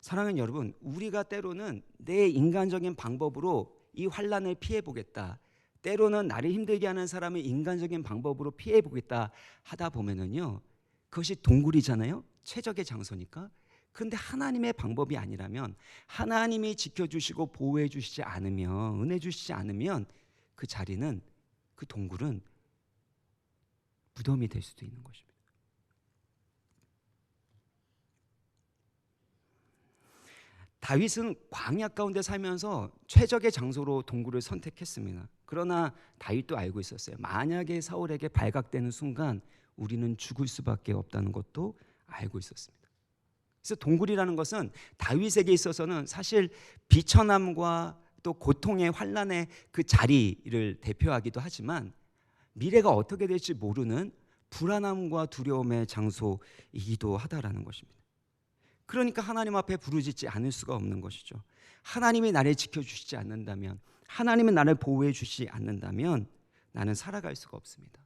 사랑하는 여러분, 우리가 때로는 내 인간적인 방법으로 이 환난을 피해 보겠다, 때로는 나를 힘들게 하는 사람을 인간적인 방법으로 피해 보겠다 하다 보면은요, 그것이 동굴이잖아요. 최적의 장소니까. 그런데 하나님의 방법이 아니라면, 하나님이 지켜주시고 보호해 주시지 않으면, 은혜 주시지 않으면 그 자리는, 그 동굴은 무덤이 될 수도 있는 것입니다. 다윗은 광야 가운데 살면서 최적의 장소로 동굴을 선택했습니다. 그러나 다윗도 알고 있었어요. 만약에 사울에게 발각되는 순간 우리는 죽을 수밖에 없다는 것도 알고 있었습니다. 그래서 동굴이라는 것은 다윗에게 있어서는 사실 비천함과 또 고통의 환난의 그 자리를 대표하기도 하지만, 미래가 어떻게 될지 모르는 불안함과 두려움의 장소이기도 하다라는 것입니다. 그러니까 하나님 앞에 부르짖지 않을 수가 없는 것이죠. 하나님이 나를 지켜주시지 않는다면, 하나님은 나를 보호해 주시지 않는다면 나는 살아갈 수가 없습니다.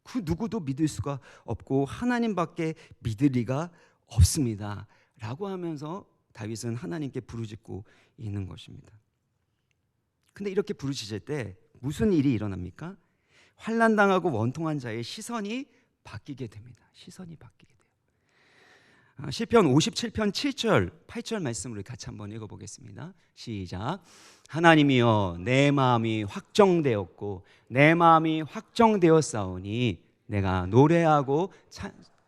그 누구도 믿을 수가 없고 하나님밖에 믿을 리가 없습니다 라고 하면서 다윗은 하나님께 부르짖고 있는 것입니다. 근데 이렇게 부르짖을 때 무슨 일이 일어납니까? 환난당하고 원통한 자의 시선이 바뀌게 됩니다. 시선이 바뀌게 돼요. 시편 57편 7절 8절 말씀을 같이 한번 읽어보겠습니다. 시작. 하나님이여, 내 마음이 확정되었고 내 마음이 확정되었사오니 내가 노래하고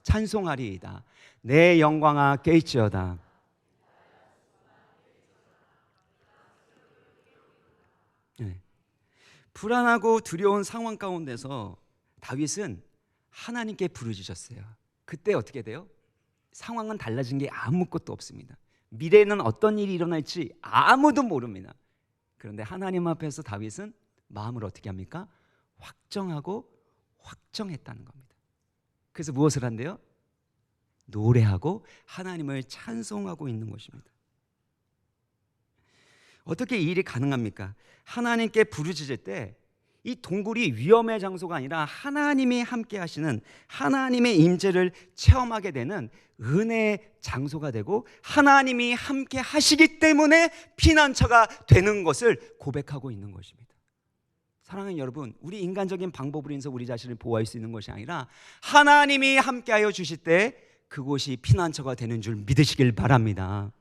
찬송하리이다. 내 영광아 깰지어다. 네. 불안하고 두려운 상황 가운데서 다윗은 하나님께 부르짖었어요. 그때 어떻게 돼요? 상황은 달라진 게 아무것도 없습니다. 미래에는 어떤 일이 일어날지 아무도 모릅니다. 그런데 하나님 앞에서 다윗은 마음을 어떻게 합니까? 확정하고 확정했다는 겁니다. 그래서 무엇을 한대요? 노래하고 하나님을 찬송하고 있는 것입니다. 어떻게 이 일이 가능합니까? 하나님께 부르짖을 때 이 동굴이 위험의 장소가 아니라 하나님이 함께 하시는, 하나님의 임재를 체험하게 되는 은혜의 장소가 되고, 하나님이 함께 하시기 때문에 피난처가 되는 것을 고백하고 있는 것입니다. 사랑하는 여러분, 우리 인간적인 방법으로 인해서 우리 자신을 보호할 수 있는 것이 아니라 하나님이 함께하여 주실 때 그곳이 피난처가 되는 줄 믿으시길 바랍니다.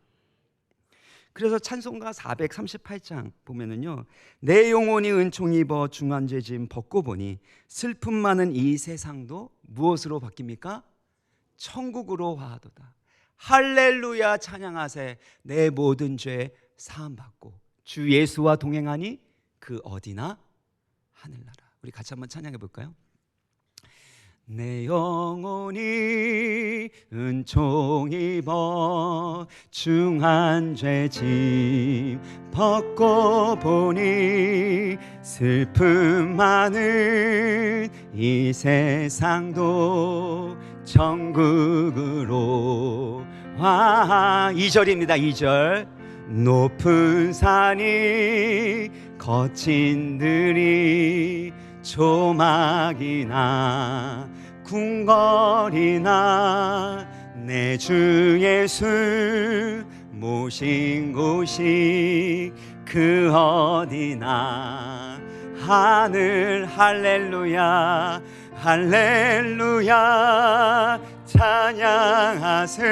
그래서 찬송가 438장 보면은요, 내 영혼이 은총 입어 중한 죄짐 벗고 보니 슬픔 많은 이 세상도 무엇으로 바뀝니까? 천국으로 화하도다. 할렐루야 찬양하세. 내 모든 죄 사함 받고 주 예수와 동행하니 그 어디나 하늘나라. 우리 같이 한번 찬양해 볼까요? 내 영혼이 은총 입어 중한 죄짐 벗고 보니 슬픔 많은 이 세상도 천국으로 와. 2절입니다. 2절. 높은 산이 거친 들이 조막이나 궁궐이나 내 주 예수 모신 곳이 그 어디나 하늘 할렐루야 할렐루야 찬양하세.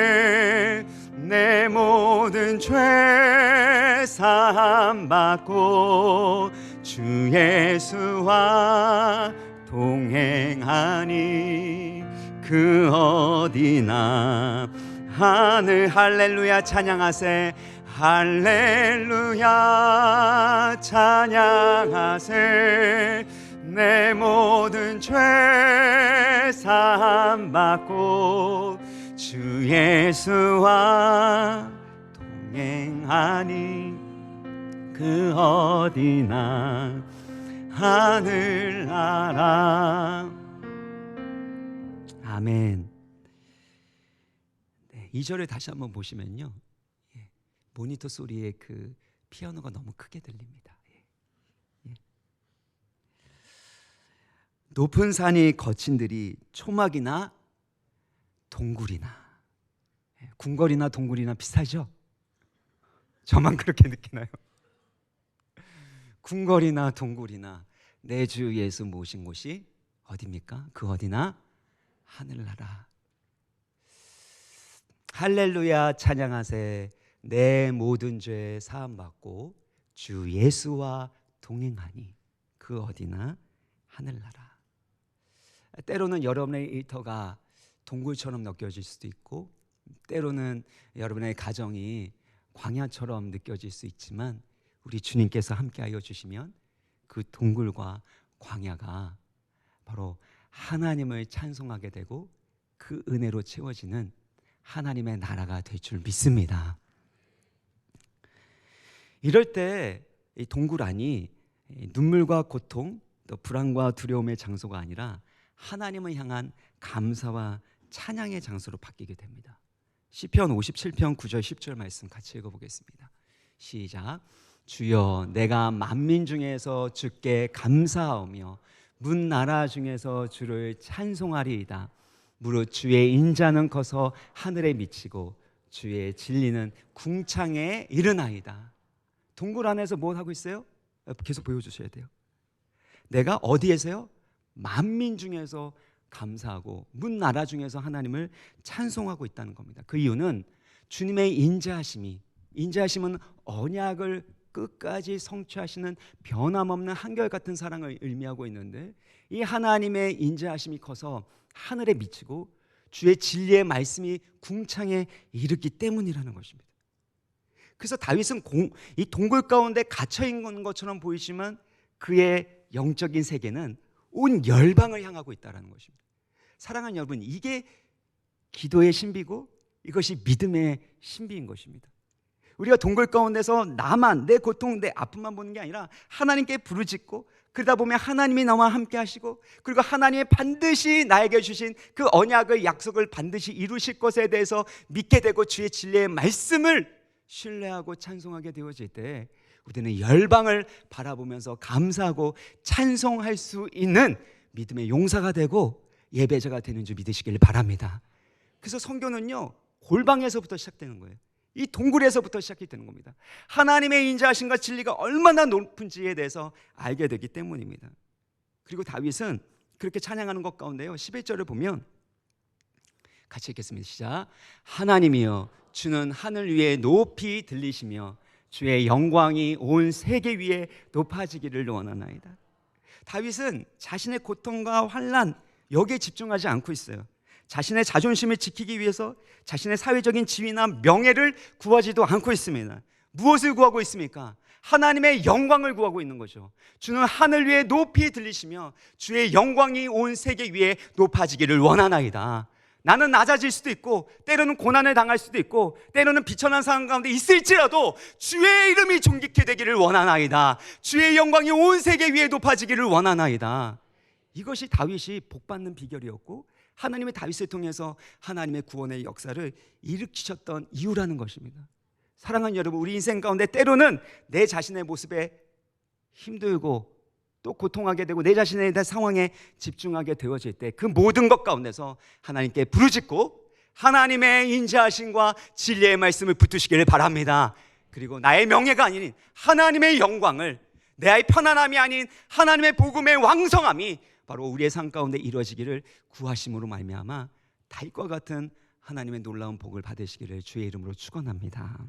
내 모든 죄 사함 받고 주 예수와 동행하니 그 어디나 하늘 할렐루야 찬양하세. 할렐루야 찬양하세. 내 모든 죄 사함 받고 주 예수와 동행하니 그 어디나 하늘나라. 아멘. 네, 2절을 다시 한번 보시면요, 모니터 소리에 그 피아노가 너무 크게 들립니다. 높은 산이 거친 들이 초막이나 동굴이나, 궁궐이나 동굴이나 비슷하죠? 저만 그렇게 느끼나요? 궁궐이나 동굴이나 내 주 예수 모신 곳이 어디입니까? 그 어디나 하늘나라. 할렐루야 찬양하세. 내 모든 죄 사함 받고 주 예수와 동행하니 그 어디나 하늘나라. 때로는 여러분의 일터가 동굴처럼 느껴질 수도 있고, 때로는 여러분의 가정이 광야처럼 느껴질 수 있지만, 우리 주님께서 함께하여 주시면 그 동굴과 광야가 바로 하나님을 찬송하게 되고 그 은혜로 채워지는 하나님의 나라가 될 줄 믿습니다. 이럴 때 이 동굴 안이 눈물과 고통, 또 불안과 두려움의 장소가 아니라 하나님을 향한 감사와 찬양의 장소로 바뀌게 됩니다. 시편 57편 9절 10절 말씀 같이 읽어보겠습니다. 시작. 주여, 내가 만민 중에서 주께 감사하며 문 나라 중에서 주를 찬송하리이다. 무릇 주의 인자는 커서 하늘에 미치고 주의 진리는 궁창에 이르나이다. 동굴 안에서 뭘 하고 있어요? 계속 보여주셔야 돼요. 내가 어디에서요? 만민 중에서 감사하고 문 나라 중에서 하나님을 찬송하고 있다는 겁니다. 그 이유는 주님의 인자하심은 언약을 끝까지 성취하시는 변함없는 한결같은 사랑을 의미하고 있는데, 이 하나님의 인자하심이 커서 하늘에 미치고 주의 진리의 말씀이 궁창에 이르기 때문이라는 것입니다. 그래서 다윗은 이 동굴 가운데 갇혀 있는 것처럼 보이지만 그의 영적인 세계는 온 열방을 향하고 있다는 것입니다. 사랑하는 여러분, 이게 기도의 신비고 이것이 믿음의 신비인 것입니다. 우리가 동굴 가운데서 나만, 내 고통, 내 아픔만 보는 게 아니라 하나님께 부르짖고, 그러다 보면 하나님이 나와 함께 하시고, 그리고 하나님이 반드시 나에게 주신 그 언약을, 약속을 반드시 이루실 것에 대해서 믿게 되고 주의 진리의 말씀을 신뢰하고 찬송하게 되어질 때 우리는 열방을 바라보면서 감사하고 찬송할 수 있는 믿음의 용사가 되고 예배자가 되는 줄 믿으시길 바랍니다. 그래서 선교는요, 골방에서부터 시작되는 거예요. 이 동굴에서부터 시작이 되는 겁니다. 하나님의 인자하심과 진리가 얼마나 높은지에 대해서 알게 되기 때문입니다. 그리고 다윗은 그렇게 찬양하는 것 가운데요, 11절을 보면 같이 읽겠습니다. 시작. 하나님이여, 주는 하늘 위에 높이 들리시며 주의 영광이 온 세계 위에 높아지기를 원하나이다. 다윗은 자신의 고통과 환난, 여기에 집중하지 않고 있어요. 자신의 자존심을 지키기 위해서 자신의 사회적인 지위나 명예를 구하지도 않고 있습니다. 무엇을 구하고 있습니까? 하나님의 영광을 구하고 있는 거죠. 주는 하늘 위에 높이 들리시며 주의 영광이 온 세계 위에 높아지기를 원하나이다. 나는 낮아질 수도 있고, 때로는 고난을 당할 수도 있고, 때로는 비천한 상황 가운데 있을지라도 주의 이름이 존귀케 되기를 원하나이다. 주의 영광이 온 세계 위에 높아지기를 원하나이다. 이것이 다윗이 복받는 비결이었고, 하나님의 다윗을 통해서 하나님의 구원의 역사를 일으키셨던 이유라는 것입니다. 사랑하는 여러분, 우리 인생 가운데 때로는 내 자신의 모습에 힘들고 또 고통하게 되고 내 자신의 상황에 집중하게 되어질 때 그 모든 것 가운데서 하나님께 부르짖고 하나님의 인자하심과 진리의 말씀을 붙드시기를 바랍니다. 그리고 나의 명예가 아닌 하나님의 영광을, 내 편안함이 아닌 하나님의 복음의 왕성함이 바로 우리의 삶 가운데 이루어지기를 구하심으로 말미암아 다윗과 같은 하나님의 놀라운 복을 받으시기를 주의 이름으로 축원합니다.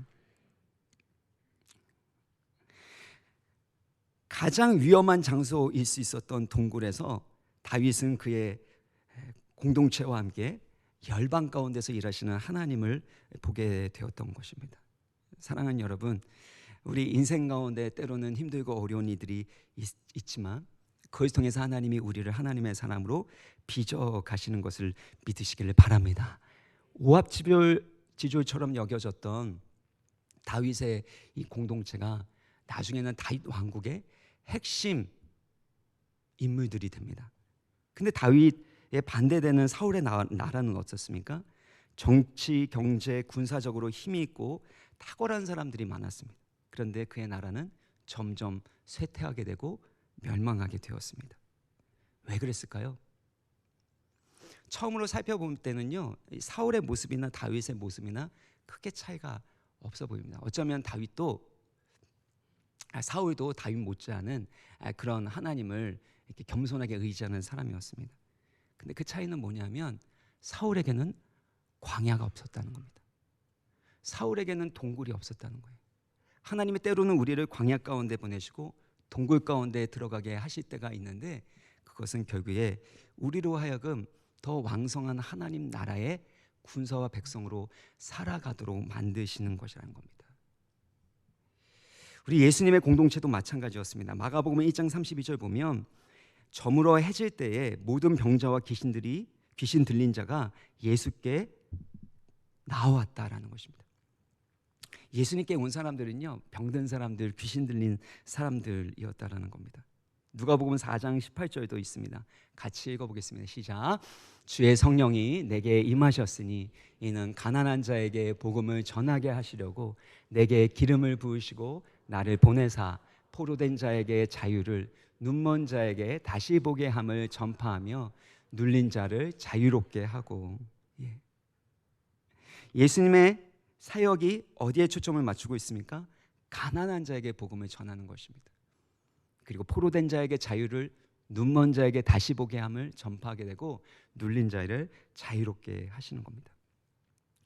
가장 위험한 장소일 수 있었던 동굴에서 다윗은 그의 공동체와 함께 열방 가운데서 일하시는 하나님을 보게 되었던 것입니다. 사랑하는 여러분, 우리 인생 가운데 때로는 힘들고 어려운 일들이 있지만 그것을 통해서 하나님이 우리를 하나님의 사람으로 빚어 가시는 것을 믿으시기를 바랍니다. 오합지졸처럼 여겨졌던 다윗의 이 공동체가 나중에는 다윗 왕국의 핵심 인물들이 됩니다. 근데 다윗에 반대되는 사울의 나라는 어떻습니까? 정치, 경제, 군사적으로 힘이 있고 탁월한 사람들이 많았습니다. 그런데 그의 나라는 점점 쇠퇴하게 되고 멸망하게 되었습니다. 왜 그랬을까요? 처음으로 살펴볼 때는요, 사울의 모습이나 다윗의 모습이나 크게 차이가 없어 보입니다. 어쩌면 사울도 다윗 못지않은 그런 하나님을 이렇게 겸손하게 의지하는 사람이었습니다. 근데 그 차이는 뭐냐면 사울에게는 광야가 없었다는 겁니다. 사울에게는 동굴이 없었다는 거예요. 하나님이 때로는 우리를 광야 가운데 보내시고 동굴 가운데 들어가게 하실 때가 있는데, 그것은 결국에 우리로 하여금 더 왕성한 하나님 나라의 군사와 백성으로 살아가도록 만드시는 것이라는 겁니다. 우리 예수님의 공동체도 마찬가지였습니다. 마가복음 1장 32절 보면 저물어 해질 때에 모든 병자와 귀신 들린 자가 예수께 나왔다라는 것입니다. 예수님께 온 사람들은요, 병든 사람들, 귀신 들린 사람들이었다라는 겁니다. 누가복음 4장 18절도 있습니다. 같이 읽어보겠습니다. 시작. 주의 성령이 내게 임하셨으니 이는 가난한 자에게 복음을 전하게 하시려고 내게 기름을 부으시고 나를 보내사 포로된 자에게 자유를, 눈먼 자에게 다시 보게 함을 전파하며 눌린 자를 자유롭게 하고. 예수님의 사역이 어디에 초점을 맞추고 있습니까? 가난한 자에게 복음을 전하는 것입니다. 그리고 포로된 자에게 자유를, 눈먼 자에게 다시 보게 함을 전파하게 되고 눌린 자를 자유롭게 하시는 겁니다.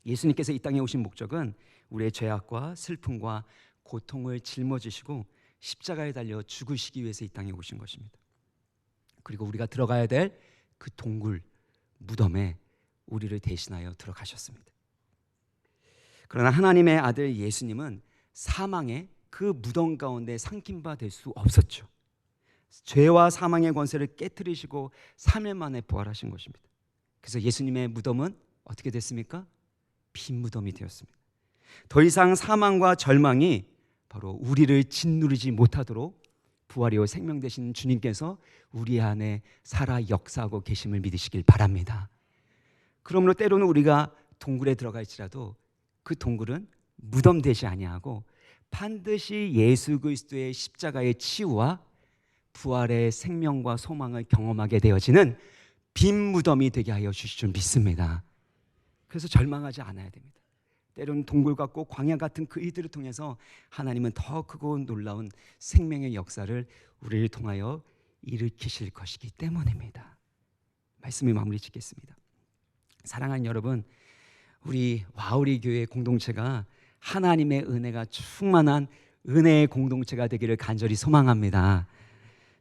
예수님께서 이 땅에 오신 목적은 우리의 죄악과 슬픔과 고통을 짊어지시고 십자가에 달려 죽으시기 위해서 이 땅에 오신 것입니다. 그리고 우리가 들어가야 될 그 동굴, 무덤에 우리를 대신하여 들어가셨습니다. 그러나 하나님의 아들 예수님은 사망의 그 무덤 가운데 삼킨 바 될 수 없었죠. 죄와 사망의 권세를 깨트리시고 3일 만에 부활하신 것입니다. 그래서 예수님의 무덤은 어떻게 됐습니까? 빈 무덤이 되었습니다. 더 이상 사망과 절망이 바로 우리를 짓누르지 못하도록 부활이요 생명 되신 주님께서 우리 안에 살아 역사하고 계심을 믿으시길 바랍니다. 그러므로 때로는 우리가 동굴에 들어갈지라도 그 동굴은 무덤 되지 아니하고 반드시 예수 그리스도의 십자가의 치유와 부활의 생명과 소망을 경험하게 되어지는 빈 무덤이 되게 하여 주실 줄 믿습니다. 그래서 절망하지 않아야 됩니다. 때로는 동굴 같고 광야 같은 그 일들을 통해서 하나님은 더 크고 놀라운 생명의 역사를 우리를 통하여 일으키실 것이기 때문입니다. 말씀이 마무리 짓겠습니다. 사랑하는 여러분, 우리 와우리 교회 공동체가 하나님의 은혜가 충만한 은혜의 공동체가 되기를 간절히 소망합니다.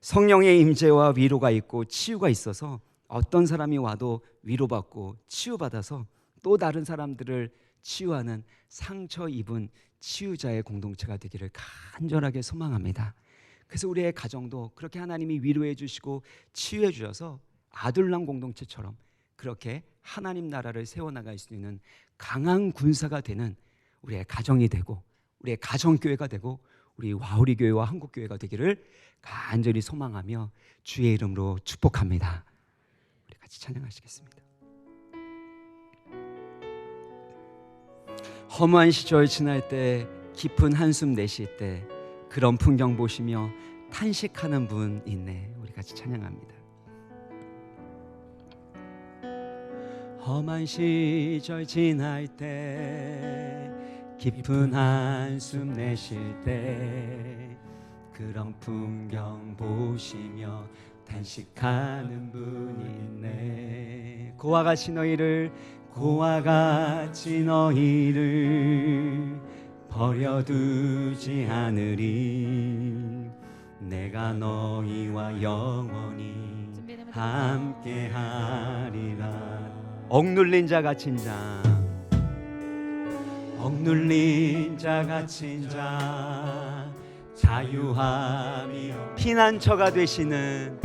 성령의 임재와 위로가 있고 치유가 있어서 어떤 사람이 와도 위로받고 치유받아서 또 다른 사람들을 치유하는 상처 입은 치유자의 공동체가 되기를 간절하게 소망합니다. 그래서 우리의 가정도 그렇게 하나님이 위로해 주시고 치유해 주셔서 아둘람 공동체처럼 그렇게 하나님 나라를 세워나갈 수 있는 강한 군사가 되는 우리의 가정이 되고 우리의 가정교회가 되고 우리 와우리 교회와 한국교회가 되기를 간절히 소망하며 주의 이름으로 축복합니다. 우리 같이 찬양하시겠습니다. 험한 시절 지날 때 깊은 한숨 내쉴 때 그런 풍경 보시며 탄식하는 분 있네. 우리 같이 찬양합니다. 험한 시절 지날 때 깊은 한숨 내쉴 때 그런 풍경 보시며 탄식하는 분이 있네. 고와 같이 너희를 버려두지 않으리. 내가 너희와 영원히 함께하리라. 억눌린 자 갇힌 자, 억눌린 자 갇힌 자 자유함이요 피난처가 되시는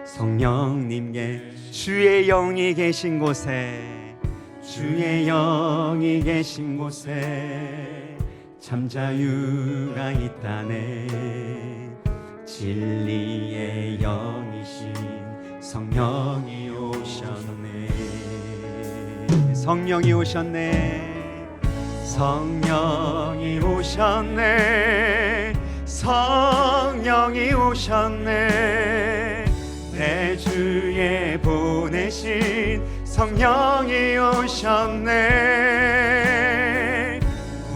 성령님께 주의 영이 계신 곳에 참 자유가 있다네. 진리의 영이신 성령이 오셨네. 성령이 오셨네. 내 주에 보내신 성령이 오셨네.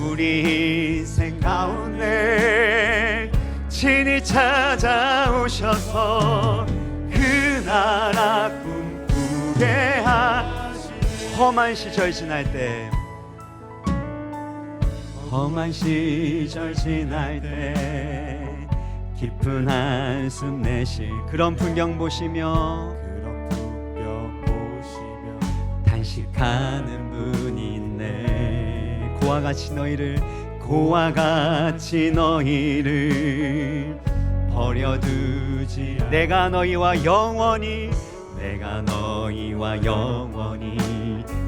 우리 인생 가운데 친히 찾아오셔서 그 나라 꿈꾸게 하시네. 험한 시절 지날 때, 험한 시절 지날 때 깊은 한숨 내실 그런 풍경 보시며 단식하는 분이 있네. 고와 같이 너희를 버려두지. 내가 너희와 영원히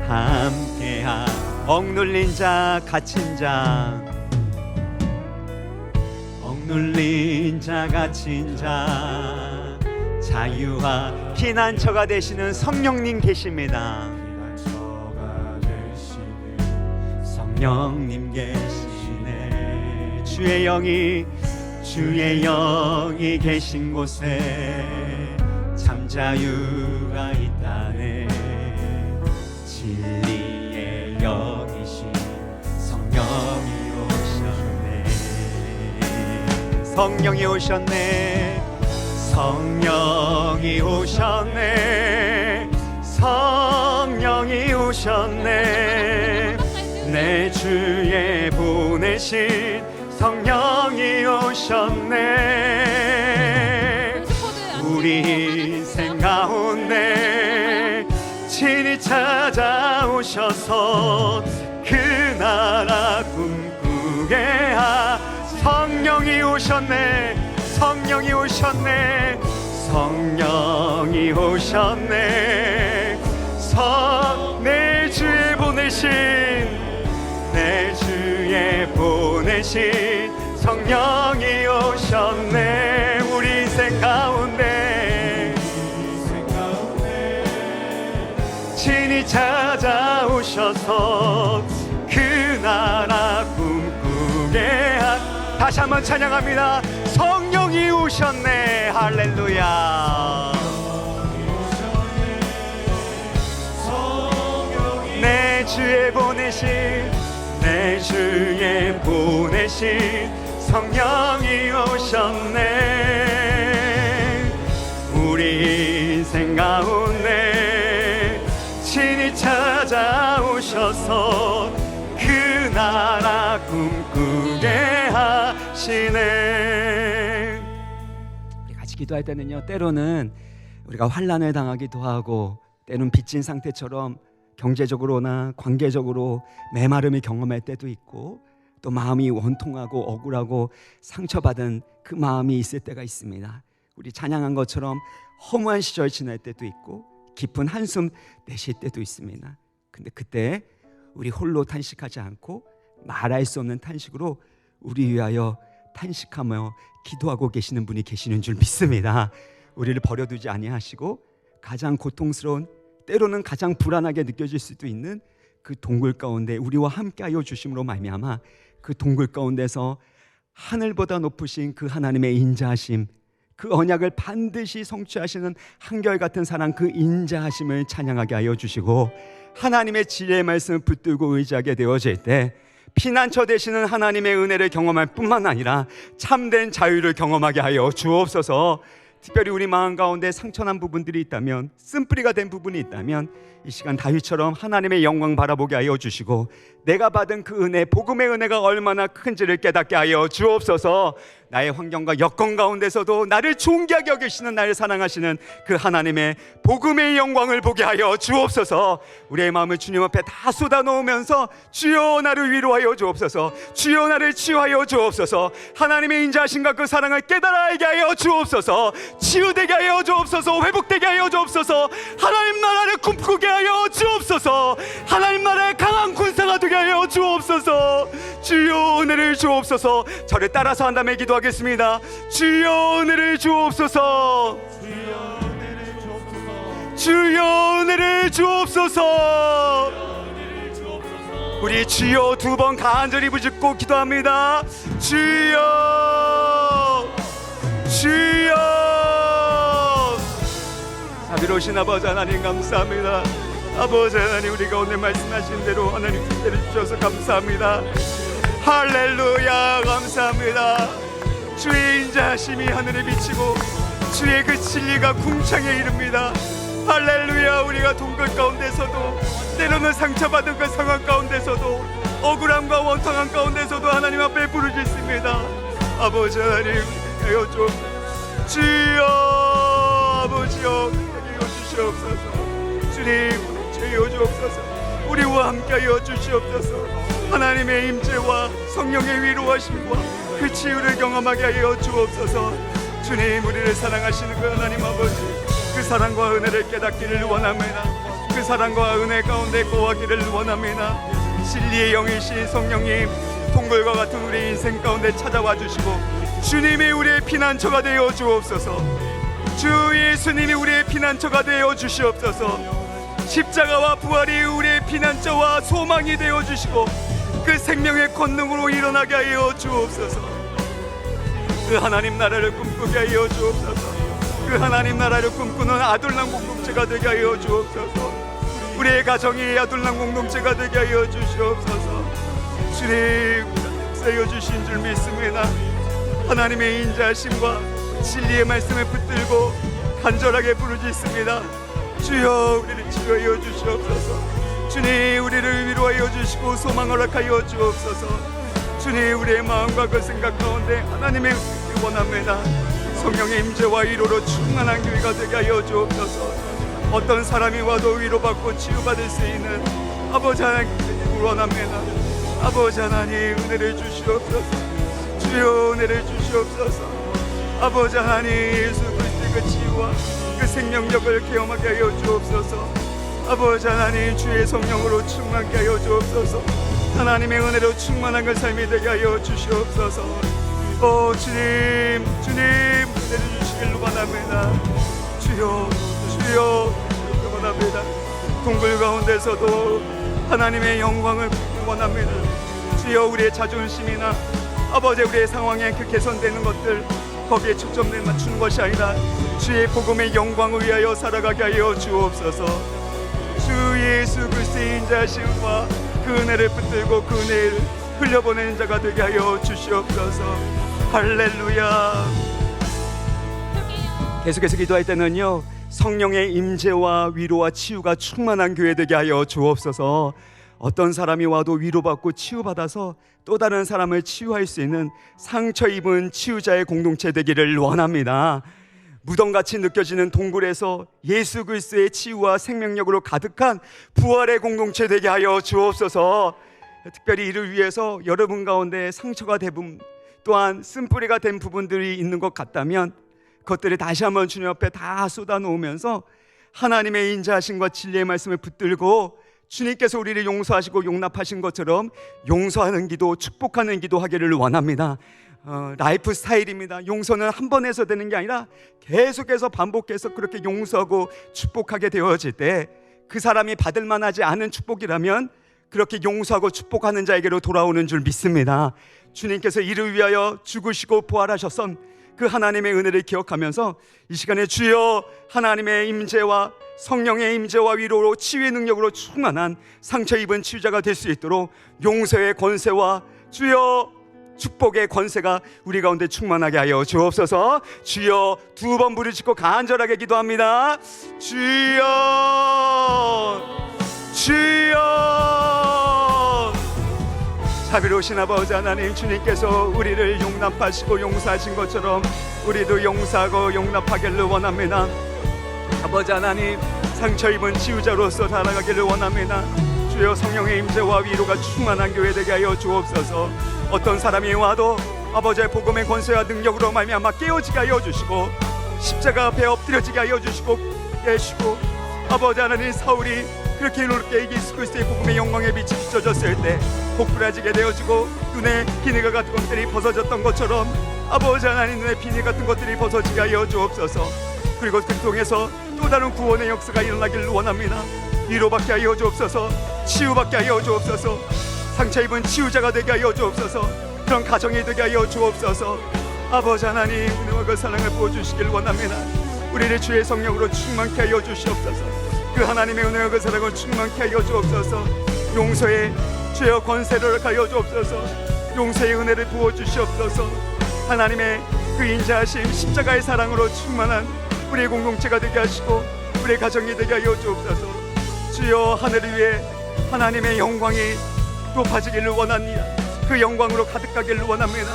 함께하. 억눌린 자 갇힌 자 갇힌 자 자유와 피난처가 되시는 성령님 계십니다. 성령님 계시네. 주의 영이 계신 곳에 참 자유가 있다네. 진리의 영이신 성령이 오셨네. 성령이 오셨네. 성령이 오셨네. 성령이 오셨네. 내 주에 보내신 성령이 오셨네. 우리 인생 가운데 친히 찾아오셔서 그 나라 꿈꾸게 하. 성령이 오셨네. 성령이 오셨네. 성령이 오셨네. 내 주에 보내신 성령이 오셨네. 우리 인생 가운데 친히 찾아오셔서 그 나라 꿈꾸게 하. 다시 한번 찬양합니다. 성령이 오셨네. 할렐루야. 내 주에 보내신 성령이 오셨네. 우리 인생 가운데 친히 찾아오셔서 그 나라 꿈꾸게 하시네. 우리 같이 기도할 때는요, 때로는 우리가 환난을 당하기도 하고 때로는 빚진 상태처럼 경제적으로나 관계적으로 메마름을 경험할 때도 있고, 또 마음이 원통하고 억울하고 상처받은 그 마음이 있을 때가 있습니다. 우리 찬양한 것처럼 허무한 시절 지날 때도 있고 깊은 한숨 내쉴 때도 있습니다. 근데 그때 우리 홀로 탄식하지 않고 말할 수 없는 탄식으로 우리 위하여 탄식하며 기도하고 계시는 분이 계시는 줄 믿습니다. 우리를 버려두지 아니하시고 가장 고통스러운, 때로는 가장 불안하게 느껴질 수도 있는 그 동굴 가운데 우리와 함께하여 주심으로 말미암아 그 동굴 가운데서 하늘보다 높으신 그 하나님의 인자하심, 그 언약을 반드시 성취하시는 한결같은 사랑, 그 인자하심을 찬양하게 하여 주시고, 하나님의 지혜의 말씀을 붙들고 의지하게 되어질 때 피난처 되시는 하나님의 은혜를 경험할 뿐만 아니라 참된 자유를 경험하게 하여 주옵소서. 특별히 우리 마음 가운데 상처난 부분들이 있다면, 쓴뿌리가 된 부분이 있다면 이 시간 다윗처럼 하나님의 영광 바라보게 하여 주시고, 내가 받은 그 은혜, 복음의 은혜가 얼마나 큰지를 깨닫게 하여 주옵소서. 나의 환경과 여건 가운데서도 나를 존귀하게 여기시는, 나를 사랑하시는 그 하나님의 복음의 영광을 보게 하여 주옵소서. 우리의 마음을 주님 앞에 다 쏟아놓으면서 주여 나를 위로하여 주옵소서, 주여 나를 치유하여 주옵소서, 하나님의 인자하심과 그 사랑을 깨달아야 하여 주옵소서, 치유되게 하여 주옵소서, 회복되게 하여 주옵소서, 하나님 나라를 꿈꾸게 하여 주옵소서, 하나님 나라의 강한 군사가 되게 하여 주옵소서. 주여 은혜를 주옵소서. 저를 따라서 한 다음에 기도하겠습니다. 주여 은혜를 주옵소서. 주여 은혜를 주옵소서. 우리 주여 두 번 간절히 부르짖고 기도합니다. 주여, 주여. 자비로우신 아버지 하나님 감사합니다. 아버지 하나님, 우리 가운데 말씀하신 대로 하나님 특별히 주셔서 감사합니다. 할렐루야, 감사합니다. 주의 인자하심이 하늘에 비치고 주의 그 진리가 궁창에 이릅니다. 할렐루야. 우리가 동굴 가운데서도, 때로는 상처받은 그 상황 가운데서도, 억울함과 원통함 가운데서도 하나님 앞에 부르짖습니다. 아버지 하나님, 하여 좀 주여, 아버지여, 하여 주시옵소서. 주님, 주여 주옵소서. 우리와 함께하여 주시옵소서. 하나님의 임재와 성령의 위로하심과 그 치유를 경험하게 하여 주옵소서. 주님, 우리를 사랑하시는 그 하나님 아버지, 그 사랑과 은혜를 깨닫기를 원합니다. 그 사랑과 은혜 가운데 거하기를 원합니다. 진리의 영이신 성령님, 동굴과 같은 우리 인생 가운데 찾아와 주시고 주님이 우리의 피난처가 되어 주옵소서. 주 예수님이 우리의 피난처가 되어 주시옵소서. 십자가와 부활이 우리의 피난처와 소망이 되어 주시고 그 생명의 권능으로 일어나게 하여 주옵소서. 그 하나님 나라를 꿈꾸게 하여 주옵소서. 그 하나님 나라를 꿈꾸는 아둘람 공동체가 되게 하여 주옵소서. 우리의 가정이 아둘람 공동체가 되게 하여 주시옵소서. 주님, 세워 주신 줄 믿습니다. 하나님의 인자하심과 진리의 말씀을 붙들고 간절하게 부르짖습니다. 주여, 우리를 치유하여 주시옵소서. 주님, 우리를 위로하여 주시고 소망을 허락하여 주옵소서. 주님, 우리의 마음과 그 생각 가운데 하나님의 은혜를 원합니다. 성령의 임재와 위로로 충만한 교회가 되게 하여 주옵소서. 어떤 사람이 와도 위로받고 치유받을 수 있는 아버지 하나님을 원합니다. 아버지 하나님, 은혜를 주시옵소서. 주여, 은혜를 주시옵소서. 아버지 하나님, 예수 그리스도의 그 치유와 그 생명력을 경험하게 하여 주옵소서. 아버지 하나님, 주의 성령으로 충만케 하여 주옵소서. 하나님의 은혜로 충만한 그 삶이 되게 하여 주시옵소서. 주님, 주님, 은혜를 주시길 원합니다. 주여, 주여, 원합니다. 동굴 가운데서도 하나님의 영광을 원합니다. 주여, 우리의 자존심이나 아버지 우리의 상황에 그 개선되는 것들, 거기에 초점을 맞추는 것이 아니라 주의 복음의 영광을 위하여 살아가게 하여 주옵소서. 주 예수 그리스도의 인자하심과 그 은혜를 붙들고 그 은혜를 흘려보내는 자가 되게 하여 주시옵소서. 할렐루야. 계속해서 기도할 때는요, 성령의 임재와 위로와 치유가 충만한 교회 되게 하여 주옵소서. 어떤 사람이 와도 위로받고 치유받아서 또 다른 사람을 치유할 수 있는 상처 입은 치유자의 공동체 되기를 원합니다. 무덤같이 느껴지는 동굴에서 예수 그리스도의 치유와 생명력으로 가득한 부활의 공동체 되게 하여 주옵소서. 특별히 이를 위해서 여러분 가운데 상처가 된 부분, 또한 쓴뿌리가 된 부분들이 있는 것 같다면 그것들을 다시 한번 주님 앞에 다 쏟아놓으면서 하나님의 인자하심과 진리의 말씀을 붙들고 주님께서 우리를 용서하시고 용납하신 것처럼 용서하는 기도, 축복하는 기도 하기를 원합니다. 라이프 스타일입니다. 용서는 한 번 해서 되는 게 아니라 계속해서 반복해서 그렇게 용서하고 축복하게 되어질 때 그 사람이 받을 만하지 않은 축복이라면 그렇게 용서하고 축복하는 자에게로 돌아오는 줄 믿습니다. 주님께서 이를 위하여 죽으시고 부활하셨던 그 하나님의 은혜를 기억하면서 이 시간에 주여, 하나님의 임재와 성령의 임재와 위로로 치유의 능력으로 충만한 상처 입은 치유자가 될 수 있도록 용서의 권세와 주여 축복의 권세가 우리 가운데 충만하게 하여 주옵소서. 주여, 두 번 부르짖고 간절하게 기도합니다. 주여, 주여. 자비로우신 아버지 하나님, 주님께서 우리를 용납하시고 용서하신 것처럼 우리도 용서하고 용납하기를 원합니다. 아버지 하나님, 상처 입은 치유자로서 살아가기를 원합니다. 주여, 성령의 임재와 위로가 충만한 교회 되게 하여 주옵소서. 어떤 사람이 와도 아버지의 복음의 권세와 능력으로 말미암아 깨어지게 하여 주시고 십자가 앞에 엎드려지게 하여 주시고 계시고, 아버지 하나님, 사울이 그렇게 이롭게 예수 그리스도의 복음의 영광의 빛이 비춰졌을 때 복부라지게 되어지고 눈에 비늘 같은 것들이 벗어졌던 것처럼 아버지 하나님, 눈에 비늘 같은 것들이 벗어지게 하여 주옵소서. 그리고 그 통해서 또 다른 구원의 역사가 일어나기를 원합니다. 위로받게 하여 주옵소서. 치유받게 하여 주옵소서. 상처 입은 치유자가 되게 하여 주옵소서. 그런 가정이 되게 하여 주옵소서. 아버지 하나님, 은혜와 그 사랑을 부어주시길 원합니다. 우리를 주의 성령으로 충만케 하여 주시옵소서. 그 하나님의 은혜와 그 사랑을 충만케 하여 주옵소서. 용서의 죄와 권세를 하여 주옵소서. 용서의 은혜를 부어 주시옵소서. 하나님의 그 인자하심 십자가의 사랑으로 충만한 우리의 공동체가 되게 하시고 우리의 가정이 되게 하여 주옵소서. 주여, 하늘 위에 하나님의 영광이 높아지기를 원합니다. 그 영광으로 가득하기를 원합니다.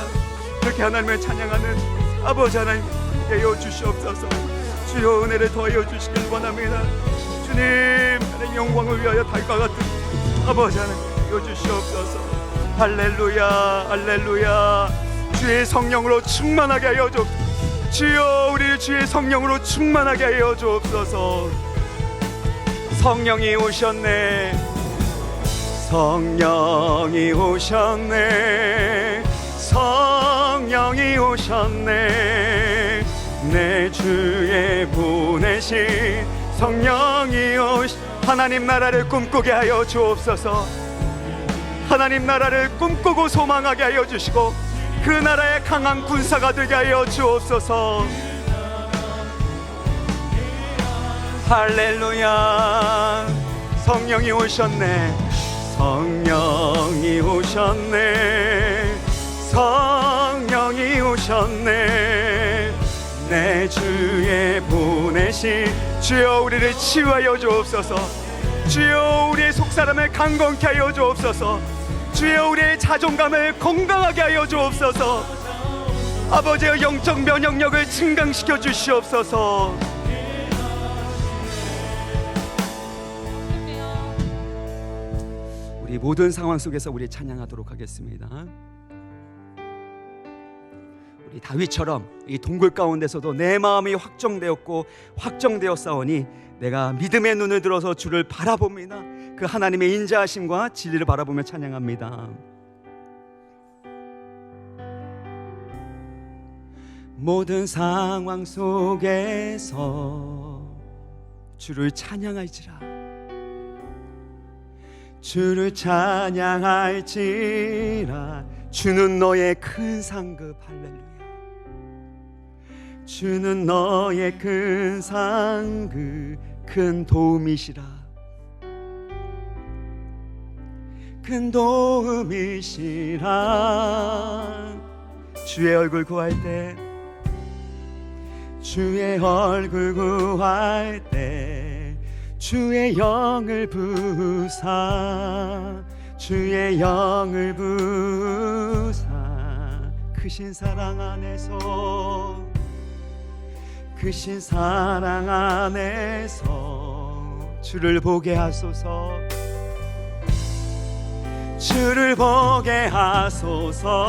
그렇게 하나님을 찬양하는 아버지 하나님 되어 주시옵소서. 주여, 은혜를 더하여 주시길 원합니다. 주님, 하나님 영광을 위하여 달과 같은 아버지 하나님 되어 주시옵소서. 할렐루야, 할렐루야. 주의 성령으로 충만하게 하여 주옵소서. 주여, 우리 주의 성령으로 충만하게 하여 주옵소서. 성령이 오셨네, 성령이 오셨네, 성령이 오셨네. 내 주에 보내신 성령이 하나님 나라를 꿈꾸게 하여 주옵소서. 하나님 나라를 꿈꾸고 소망하게 하여 주시고 그 나라의 강한 군사가 되게 하여 주옵소서. 할렐루야. 성령이 오셨네, 성령이 오셨네, 성령이 오셨네. 내 주에 보내신 주여, 우리를 치유하여 주옵소서. 주여, 우리의 속사람을 강건케 하여 주옵소서. 주여, 우리의 자존감을 건강하게 하여 주옵소서. 아버지의 영적 면역력을 증강시켜 주시옵소서. 우리 모든 상황 속에서 우리 찬양하도록 하겠습니다. 우리 다윗처럼 이 동굴 가운데서도 내 마음이 확정되었고 확정되었사오니 내가 믿음의 눈을 들어서 주를 바라봅니다. 그 하나님의 인자하심과 진리를 바라보며 찬양합니다. 모든 상황 속에서 주를 찬양할지라, 주를 찬양할지라. 주는 너의 큰 상급. 할렐루야. 주는 너의 큰 상급, 큰 도움이시라, 큰 도움이시라. 주의 얼굴 구할 때, 주의 얼굴 구할 때 주의 영을 부사, 주의 영을 부사. 크신 사랑 안에서, 크신 사랑 안에서 주를 보게 하소서. 주를 보게 하소서.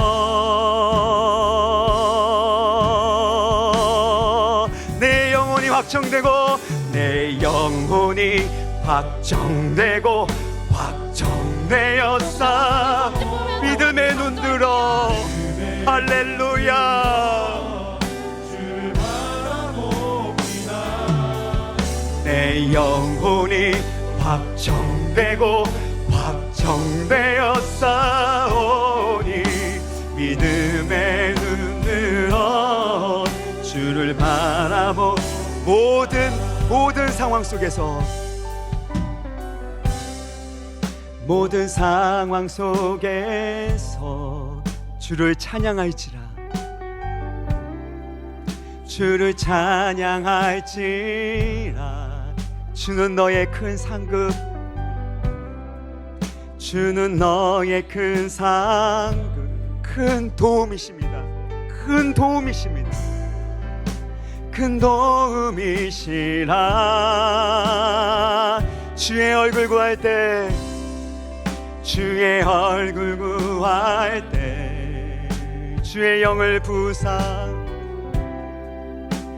내 영혼이 확정되고, 내 영혼이 확정되고 확정되었사. 믿음의 눈 들어. 할렐루야. 내 영혼이 확정되고 확정되었사오니 믿음의 눈으로 주를 바라보. 모든 상황 속에서, 모든 상황 속에서 주를 찬양할지라, 주를 찬양할지라. 주는 너의 큰 상급, 주는 너의 큰 상급, 큰 도움이십니다. 큰 도움이십니다. 큰 도움이시라. 주의 얼굴 구할 때, 주의 얼굴 구할 때 주의 영을 부사,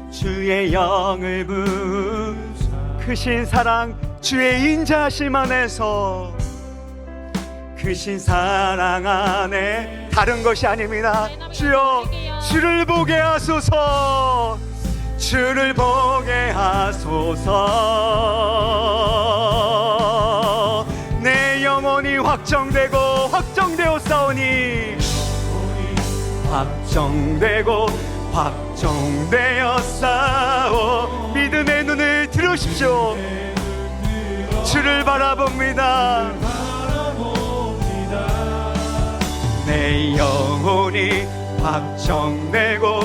주의 영을 부사. 크신 사랑, 주의 인자하심 안에서, 크신 사랑 안에 다른 것이 아닙니다. 주여, 주를 보게 하소서. 주를 보게 하소서. 내 영혼이 확정되고 확정되었사오니, 확정되고 확정되었사오. 믿음의 눈을 들으십시오. 주를 바라봅니다. 내 영혼이 확정되어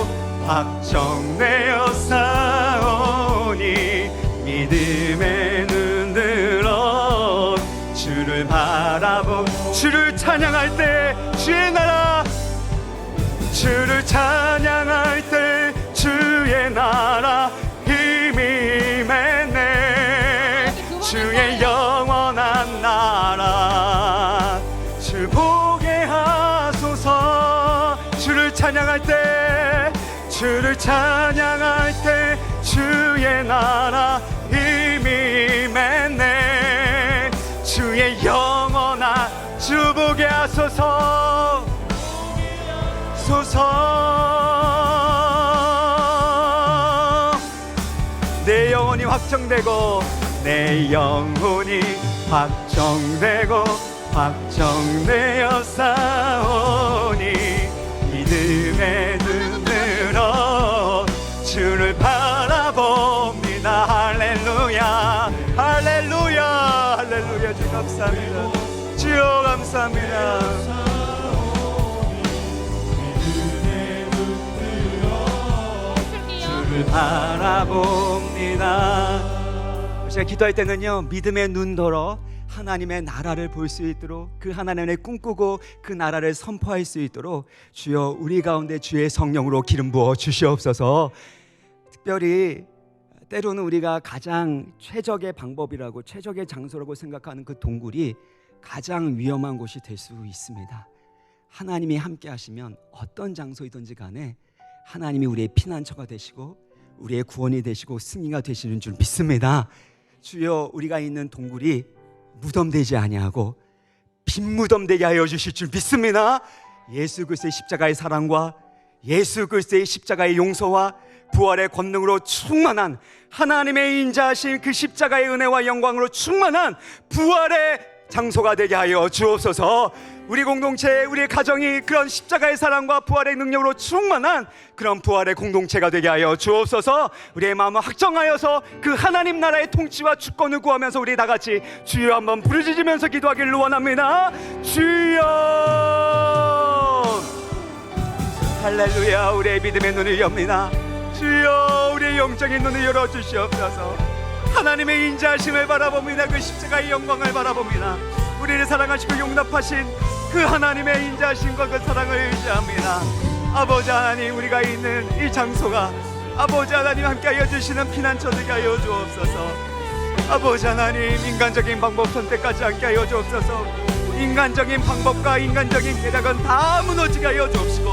싸우니 믿음의 눈 들어 주를 바라보 주를 찬양할 때 주의 나라 주를 찬양할 때 주의 나라 힘이 맺네 주의 영원한 나라 주 보게 하소서 주를 찬양할 때 주의 나라 힘이 맺네 주의 영원한 주 보게 하소서 내 영혼이 확정되어 싸우니 믿음의 눈 들어 주를 바라봅니다. 할렐루야 할렐루야 할렐루야 주 감사합니다. 주여 감사합니다. 주를 바라봅니다. 제가 기도할 때는요 믿음의 눈 들어 하나님의 나라를 볼 수 있도록 그 하나님을 꿈꾸고 그 나라를 선포할 수 있도록 주여 우리 가운데 주의 성령으로 기름 부어 주시옵소서. 특별히 때로는 우리가 가장 최적의 방법이라고 최적의 장소라고 생각하는 그 동굴이 가장 위험한 곳이 될 수 있습니다. 하나님이 함께 하시면 어떤 장소이든지 간에 하나님이 우리의 피난처가 되시고 우리의 구원이 되시고 승리가 되시는 줄 믿습니다. 주여 우리가 있는 동굴이 무덤되지 아니하고 빈 무덤 되게 하여 주실 줄 믿습니다. 예수 그리스도의 십자가의 사랑과 예수 그리스도의 십자가의 용서와 부활의 권능으로 충만한 하나님의 인자하신 그 십자가의 은혜와 영광으로 충만한 부활의 장소가 되게 하여 주옵소서. 우리 공동체, 우리 가정이 그런 십자가의 사랑과 부활의 능력으로 충만한 그런 부활의 공동체가 되게 하여 주옵소서. 우리의 마음을 확정하여서 그 하나님 나라의 통치와 주권을 구하면서 우리 다 같이 주여 한번 부르짖으면서 기도하기를 원합니다. 주여 할렐루야. 우리의 믿음의 눈을 엽니다. 주여 우리의 영적인 눈을 열어주시옵소서. 하나님의 인자하심을 바라봅니다. 그 십자가의 영광을 바라봅니다. 우리를 사랑하시고 용납하신 그 하나님의 인자하심과 그 사랑을 의지합니다. 아버지 하나님, 우리가 있는 이 장소가 아버지 하나님 함께하여 주시는 피난처 되게 하여 주옵소서. 아버지 하나님, 인간적인 방법 선택하지 않게 하여 주옵소서. 인간적인 방법과 인간적인 계략은 다 무너지게 하여 주옵시고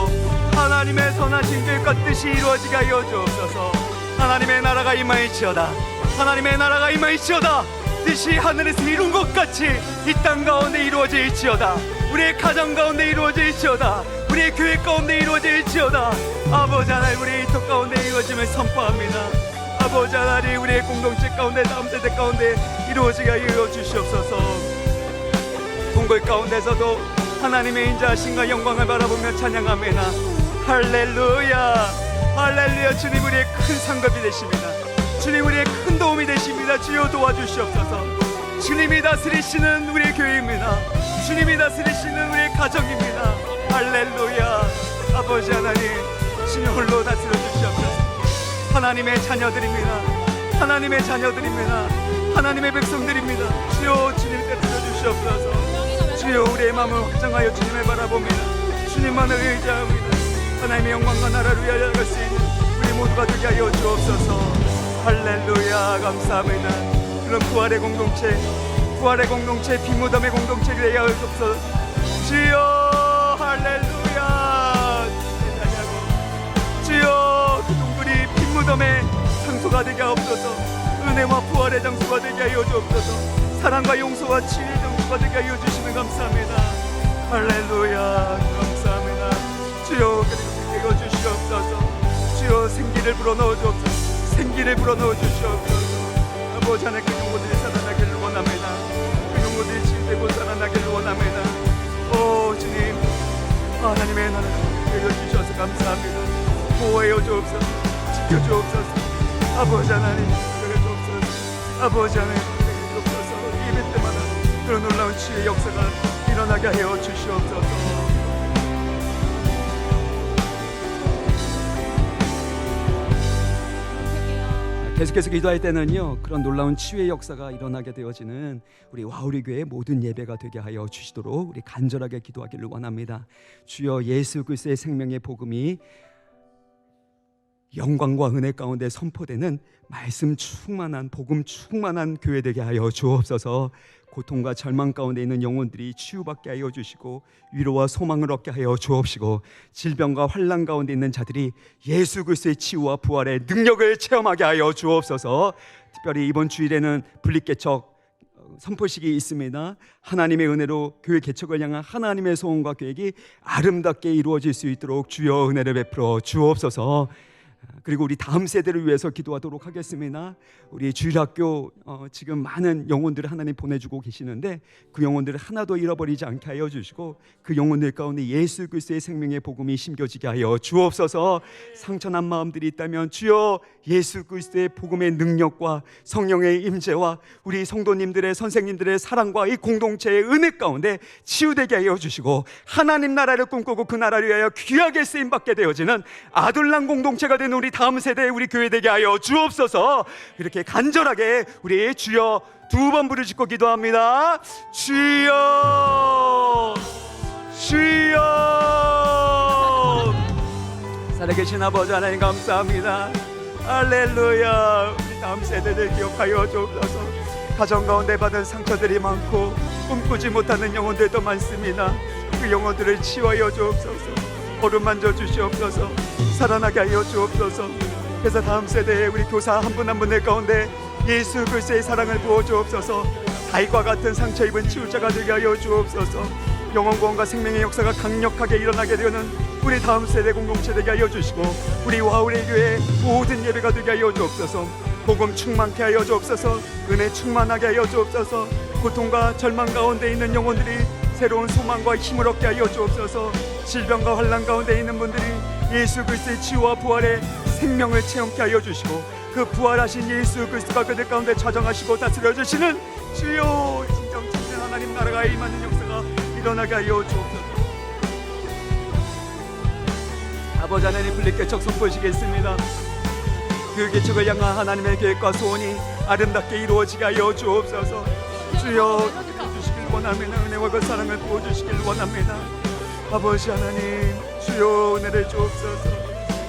하나님의 선하신 계획과 뜻이 이루어지게 하여 주옵소서. 하나님의 나라가 임하일지어다. 하나님의 나라가 임하일지어다. 뜻이 하늘에서 이룬 것 같이 이 땅 가운데 이루어질지어다. 우리의 가정 가운데 이루어질지어다. 우리의 교회 가운데 이루어질지어다. 아버지 하나님, 우리의 이토 가운데 이루어짐을 선포합니다. 아버지 하나님, 우리의 공동체 가운데 다음 세대 가운데 이루어지게 하여 주시옵소서. 동굴 가운데서도 하나님의 인자하심과 영광을 바라보며 찬양합니다. 할렐루야 할렐루야. 주님 우리의 큰 상급이 되십니다. 주님 우리의 큰 도움이 되십니다. 주여 도와주시옵소서. 주님이 다스리시는 우리의 교회입니다. 주님이 다스리시는 우리의 가정입니다. 할렐루야. 아버지 하나님, 주님 홀로 다스려 주시옵소서. 하나님의 자녀들입니다. 하나님의 자녀들입니다. 하나님의 백성들입니다. 주여 주님 다스려 주시옵소서. 주여 우리의 마음을 확장하여 주님을 바라봅니다. 주님만을 의지합니다. 하나님의 영광과 나라를 위하여 갈 수 있는 우리 모두가 되게 하여 주옵소서. 할렐루야. 감사합니다. 그런 부활의 공동체 빈무덤의 공동체를 되게 하여 주옵소서. 주여 할렐루야. 주여 그 동굴이 빈무덤의 장소가 되게 하옵소서. 은혜와 부활의 장소가 되게 하여 주옵소서. 사랑과 용서와 치유의 장소가 되게 하여 주시면 감사합니다. 할렐루야. 감사합니다. 주여 그리고 주시옵소서. 주여 생기를 불어넣어 주옵소서. 생기를 불어넣어 주시옵소서. 아버지 하나님, 그 영혼들이 살아나기를 원합니다. 그 영혼들이 치유되고 살아나기를 원합니다. 오 주님, 하나님의 나라를 되어 주셔서 감사합니다. 보호하여 주옵소서. 지켜 주옵소서. 아버지 하나님, 주옵소서. 아버지 하나님, 주옵소서. 그런 놀라운 치유의 역사가 일어나게 하여 주시옵소서. 계속해서 기도할 때는요, 그런 놀라운 치유의 역사가 일어나게 되어지는 우리 와우리 교회의 모든 예배가 되게 하여 주시도록 우리 간절하게 기도하기를 원합니다. 주여, 예수 그리스도의 생명의 복음이 영광과 은혜 가운데 선포되는 말씀 충만한, 복음 충만한 교회 되게 하여 주옵소서. 고통과 절망 가운데 있는 영혼들이 치유받게 하여 주시고, 위로와 소망을 얻게 하여 주옵시고, 질병과 환난 가운데 있는 자들이 예수 그리스도의 치유와 부활의 능력을 체험하게 하여 주옵소서. 특별히 이번 주일에는 분립개척 선포식이 있습니다. 하나님의 은혜로 교회 개척을 향한 하나님의 소원과 계획이 아름답게 이루어질 수 있도록 주여 은혜를 베풀어 주옵소서. 그리고 우리 다음 세대를 위해서 기도하도록 하겠습니다. 우리 주일학교 지금 많은 영혼들을 하나님 보내주고 계시는데, 그 영혼들을 하나도 잃어버리지 않게 하여 주시고, 그 영혼들 가운데 예수 그리스도의 생명의 복음이 심겨지게 하여 주옵소서. 상처난 마음들이 있다면 주여, 예수 그리스도의 복음의 능력과 성령의 임재와 우리 성도님들의, 선생님들의 사랑과 이 공동체의 은혜 가운데 치유되게 하여 주시고, 하나님 나라를 꿈꾸고 그 나라를 위하여 귀하게 쓰임받게 되어지는 아둘람 공동체가 되는 우리 다음 세대의 우리 교회 되게 하여 주옵소서. 이렇게 간절하게 우리 주여 두 번 부르짖고 기도합니다. 주여, 주여. 살아계신 아버지 하나님 감사합니다. 할렐루야. 우리 다음 세대들 기억하여 주옵소서. 가정 가운데 받은 상처들이 많고 꿈꾸지 못하는 영혼들도 많습니다. 그 영혼들을 치유하여 주옵소서. 얼음 만져 주시옵소서. 살아나게 하여 주옵소서. 그래서 다음 세대에 우리 교사 한 분 한 분들 가운데 예수 그리스도의 사랑을 부어 주옵소서. 다윗과 같은 상처 입은 치유자가 되게 하여 주옵소서. 영혼 구원과 생명의 역사가 강력하게 일어나게 되는 우리 다음 세대 공동체 되게 하여 주시고, 우리 와우리 교회 모든 예배가 되게 하여 주옵소서. 복음 충만케 하여 주옵소서. 은혜 충만하게 하여 주옵소서. 고통과 절망 가운데 있는 영혼들이 새로운 소망과 힘을 얻게 하여 주옵소서. 질병과 환난 가운데 있는 분들이 예수 그리스도의 치유와 부활의 생명을 체험케 하여 주시고, 그 부활하신 예수 그리스도가 그들 가운데 자정하시고 다스려 주시는 주여, 진정 참된 하나님 나라가 임하는 역사가 일어나게 하여 주옵소서. 아버지 하나님, 분립개척 선포하시겠습니다. 그 개척을 향한 하나님의 계획과 소원이 아름답게 이루어지게 하여 주옵소서. 주여, 주시길 원합니다. 은혜와 그 사랑을 부어주시길 원합니다. 아버지 하나님, 주여 은혜를 주옵소서.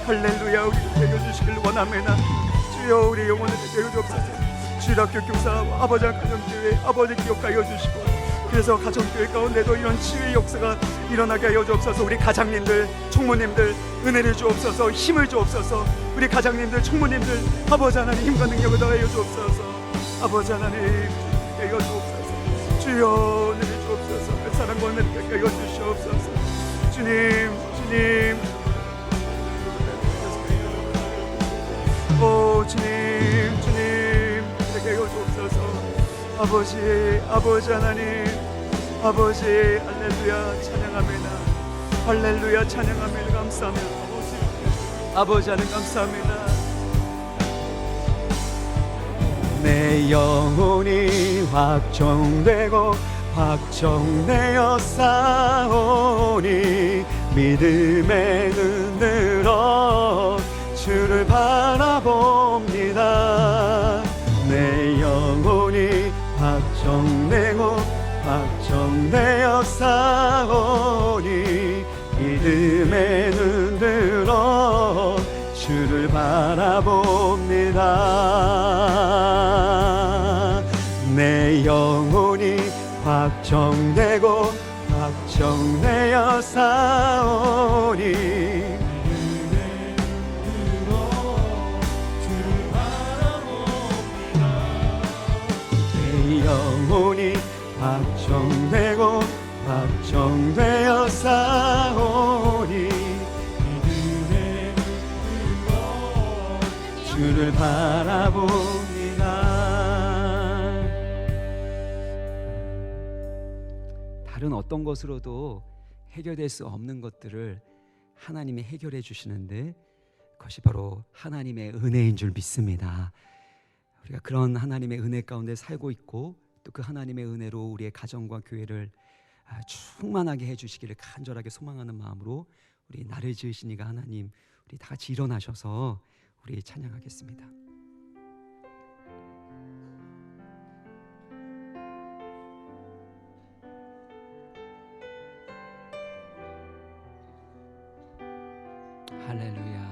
할렐루야. 우리를 배겨주시길 원합니다. 주여, 우리 영혼을 배겨주옵소서. 주일학교 교사 아버지 가정교회 아버지 기억하여 주시고, 그래서 가정교회 가운데도 이런 치유의 역사가 일어나게 하여 주옵소서. 우리 가장님들, 총무님들 은혜를 주옵소서. 힘을 주옵소서. 우리 가장님들, 총무님들 아버지 하나님 힘과 능력을 더하여 주옵소서. 아버지 하나님 배겨 주옵소서. 주여 은혜를 주옵소서. 그 사랑과 은혜를 배겨 주시옵소서. 주님, 주님, 오 주님, 주님 배겨 주옵소서. 아버지 하나님, 아버지 할렐루야 찬양합니다. 할렐루야 찬양합니다. 감사합니다. 아버지 하나님 감사합니다. 내 영혼이 확정되고 확정되어 싸우니 믿음의 눈으로 주를 바라봅니다. 내 영혼이 확정되고 확정되어 싸우니 믿음의 눈으로 주를 바라봅니다. 내 영혼이 확정되고 확정되어 싸우니 믿음의 눈으로 주를 바라봅니다. 내 영혼이 확정되고 확정되어 싸우니 믿음의 눈으로 주를 바라봅니다. 다른 어떤 것으로도 해결될 수 없는 것들을 하나님이 해결해 주시는데, 그것이 바로 하나님의 은혜인 줄 믿습니다. 우리가 그런 하나님의 은혜 가운데 살고 있고 또 그 하나님의 은혜로 우리의 가정과 교회를 충만하게 해주시기를 간절하게 소망하는 마음으로 우리 나를 지으신 이가 하나님, 우리 다 같이 일어나셔서 우리 찬양하겠습니다. 할렐루야.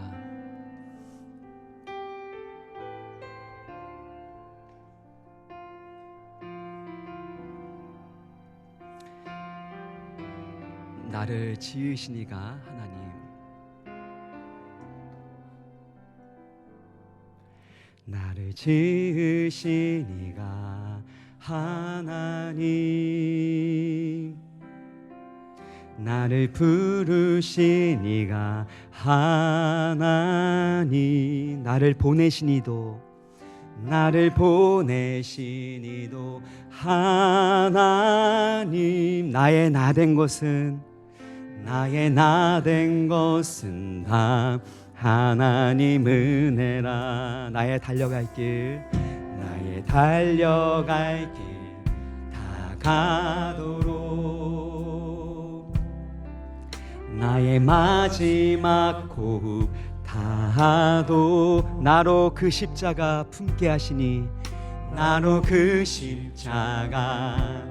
나를 지으신 이가 하나님, 나를 지으신 이가 하나님, 나를 부르신 이가 하나님, 나를 보내신 이도, 나를 보내신 이도 하나님, 나의 나 된 것은, 나의 나 된 것은 다 하나님 은혜라. 나의 달려갈 길, 나의 달려갈 길 다 가도록, 나의 마지막 호흡 다하도, 나로 그 십자가 품게 하시니, 나로 그 십자가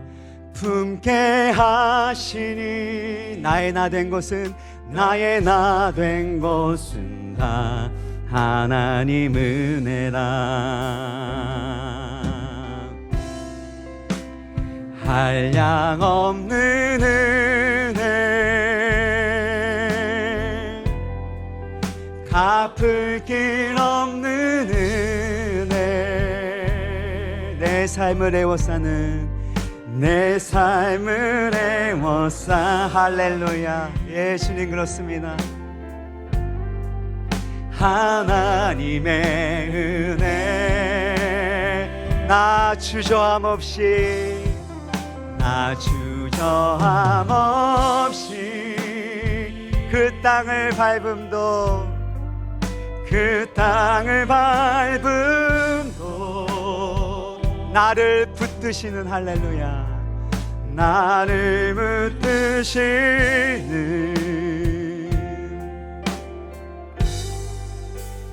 품게 하시니, 나의 나 된 것은, 나의 나 된 것은 다 하나님 은혜라. 한량 없는 은혜, 갚을 길 없는 은혜, 내 삶을 애워싸는, 내 삶을 애워싸. 할렐루야. 예수님 그렇습니다. 하나님의 은혜, 나 주저함 없이, 나 주저함 없이 그 땅을 밟음도, 그 땅을 밟음도 나를 붙드시는, 할렐루야, 나를 붙드시는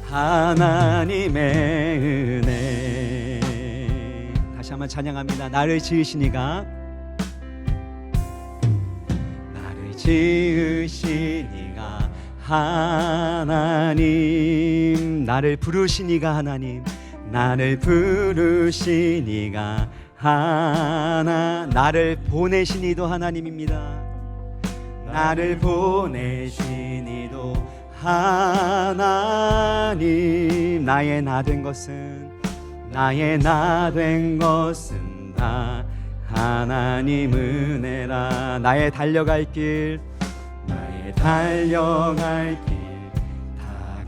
하나님의 은혜. 다시 한번 찬양합니다. 나를 지으신 이가, 나를 지으신 이가 하나님, 나를 부르신 이가 하나님, 나를 부르신 이가 나를 보내신 이도 하나님입니다. 나를 보내신 이도 하나님, 나의 나 된 것은, 나의 나 된 것은 다 하나님 은혜라. 나의 달려갈 길, 나의 달려갈 길 다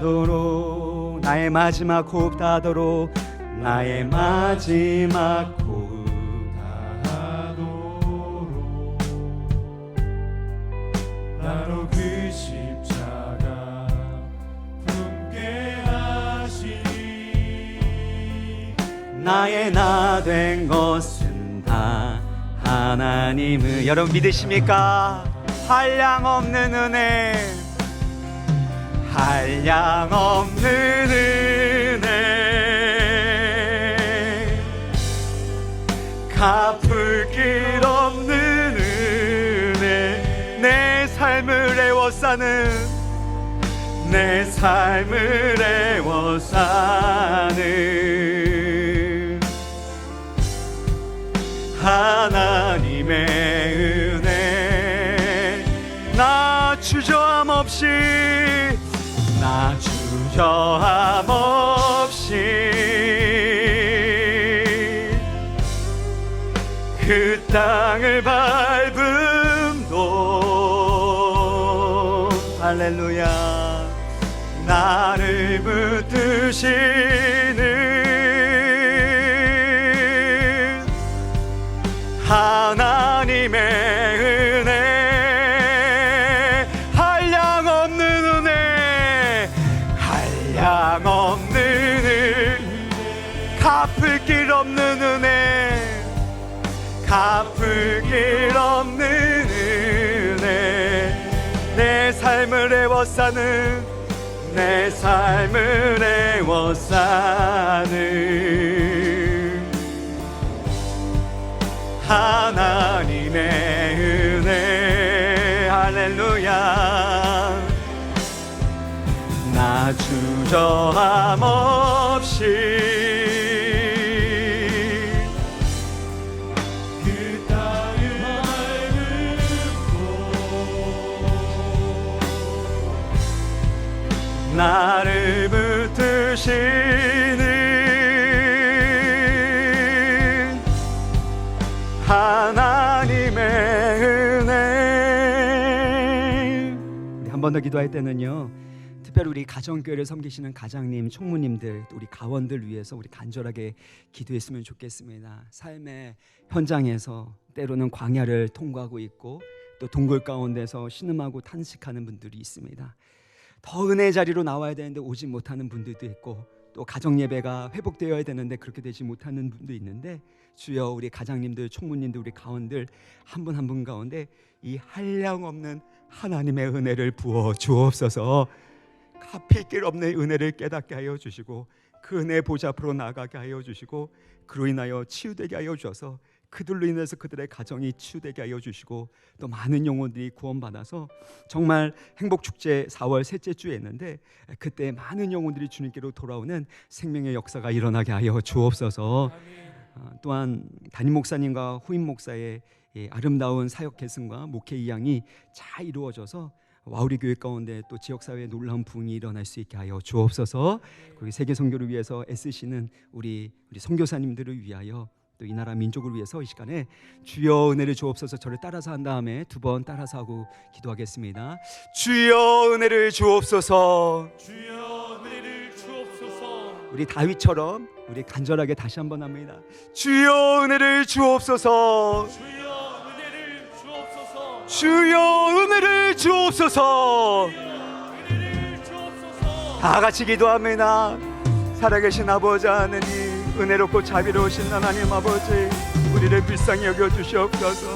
가도록, 나의 마지막 호흡 다하도록, 나의 마지막 호흡 다하도록, 나로 그 십자가 품게 하시니, 나의 나 된 것은 다 하나님을. 여러분 믿으십니까? 한량 없는 은혜, 한량 없는 은혜, 갚을 길 없는 은혜, 내 삶을 애워싸는, 내 삶을 애워싸는 하나님의 은혜, 나 주저함 없이, 나 주저함 없이 그 땅을 밟음도, 할렐루야, 나를 붙드시는 하나님의 은혜, 한량 없는 은혜, 한량 없는 은혜, 갚을 길 없는 은혜, 갚을 길 없는 은혜 내 삶을 애워싸는 내 삶을 애워싸는 하나님의 은혜 할렐루야 나 주저함 없이 그 땅을 밟고 나를 붙드시는 하나님의 은혜 우리 한 번 더 기도할 때는요 특별히 우리 가정교회를 섬기시는 가장님, 총무님들, 또 우리 가원들 위해서 우리 간절하게 기도했으면 좋겠습니다. 삶의 현장에서 때로는 광야를 통과하고 있고 또 동굴 가운데서 신음하고 탄식하는 분들이 있습니다. 더 은혜의 자리로 나와야 되는데 오지 못하는 분들도 있고 또 가정 예배가 회복되어야 되는데 그렇게 되지 못하는 분도 있는데 주여 우리 가장님들, 총무님들, 우리 가원들 한 분 한 분 가운데 이 한량없는 하나님의 은혜를 부어 주옵소서. 갚을 길 없는 은혜를 깨닫게 하여 주시고 그 은혜 보좌 앞으로 나아가게 하여 주시고 그로 인하여 치유되게 하여 주셔서 그들로 인해서 그들의 가정이 치유되게 하여 주시고 또 많은 영혼들이 구원받아서 정말 행복축제 4월 셋째 주에 했는데 그때 많은 영혼들이 주님께로 돌아오는 생명의 역사가 일어나게 하여 주옵소서. 또한 담임 목사님과 후임 목사의 아름다운 사역 계승과 목회 이양이 잘 이루어져서 와우리 교회 가운데 또 지역사회에 놀라운 부흥이 일어날 수 있게 하여 주옵소서. 그리고 세계 선교를 위해서 애쓰시는 우리 선교사님들을 위하여 또 이 나라 민족을 위해서 이 시간에 주여 은혜를 주옵소서 저를 따라서 한 다음에 두 번 따라서 하고 기도하겠습니다. 주여 은혜를 주옵소서. 주여 은혜를 주옵소서. 우리 다윗처럼 우리 간절하게 다시 한번 합니다. 주여 은혜를 주옵소서. 주여 은혜를 주옵소서. 주여 은혜를 주옵소서. 은혜를 주옵소서. 다 같이 기도합니다. 살아계신 아버지 하느님 은혜롭고 자비로우신 하나님 아버지 우리를 불쌍히 여겨 주시옵소서.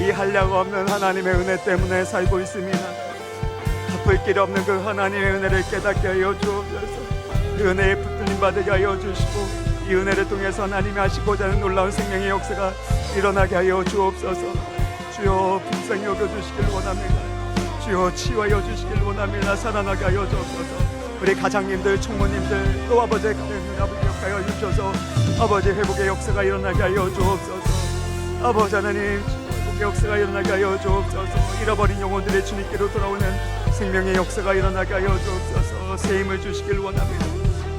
이 한량 없는 하나님의 은혜 때문에 살고 있습니다. 갚을 길 없는 그 하나님의 은혜를 깨닫게 하여 주옵소서. 그 은혜에 붙들림 받게 하여 주시고 이 은혜를 통해서 하나님이 하시고자 하는 놀라운 생명의 역사가 일어나게 하여 주옵소서. 주여 불쌍히 여겨 주시길 원합니다. 주여 치유하여 주시길 원합니다. 살아나게 하여 주옵소서. 우리 가장님들, 총무님들 또 아버지의 가정을 아버지 역하여 주셔서 아버지 회복의 역사가 일어나게 하여 주옵소서. 아버지 하나님 회복의 역사가 일어나게 하여 주옵소서. 잃어버린 영혼들의 주님께로 돌아오는 생명의 역사가 일어나게 하여 주옵소서. 새 힘을 주시길 원합니다.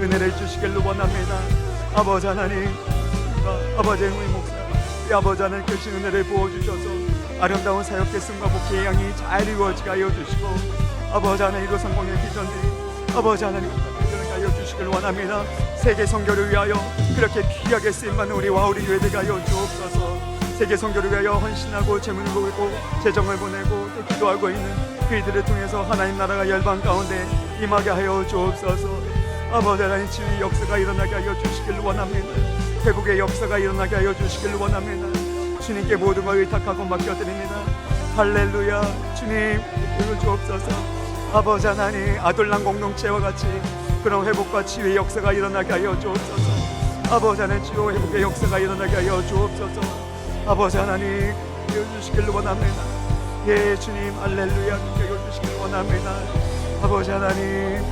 은혜를 주시길 원합니다. 아버지 하나님 아버지의 후임 목사 이 아버지 하나님 크신 은혜를 부어주셔서 아름다운 사역 계승과 목회의 양이 잘 이루어지게 하여 주시고 아버지 하나님 이루 성공의 비전들이 아버지 하나님 이루어지게 하여 주시길 원합니다. 세계 선교를 위하여 그렇게 귀하게 쓰임받는 우리 와우리 교회들가 하여 주옵소서. 세계 선교를 위하여 헌신하고 재물을 보이고 재정을 보내고 또 기도하고 있는 그이들을 통해서 하나님 나라가 열방 가운데 임하게 하여 주옵소서. 아버지 하나님 치유의 역사가 일어나게 하여 주시길 원합니다. 회복의 역사가 일어나게 하여 주시길 원합니다. 주님께 모든 걸 의탁하고 맡겨드립니다. 할렐루야. 주님 이끌어 주옵소서. 아버지 하나님 아둘람 공동체와 같이 그런 회복과 치유의 역사가 일어나게 하여 주옵소서. 아버지 하나님 치유 회복의 역사가 일어나게 하여 주옵소서. 아버지 하나님 이어주시길 원합니다. 예 주님 할렐루야 이어주시길 원합니다. 아버지 하나님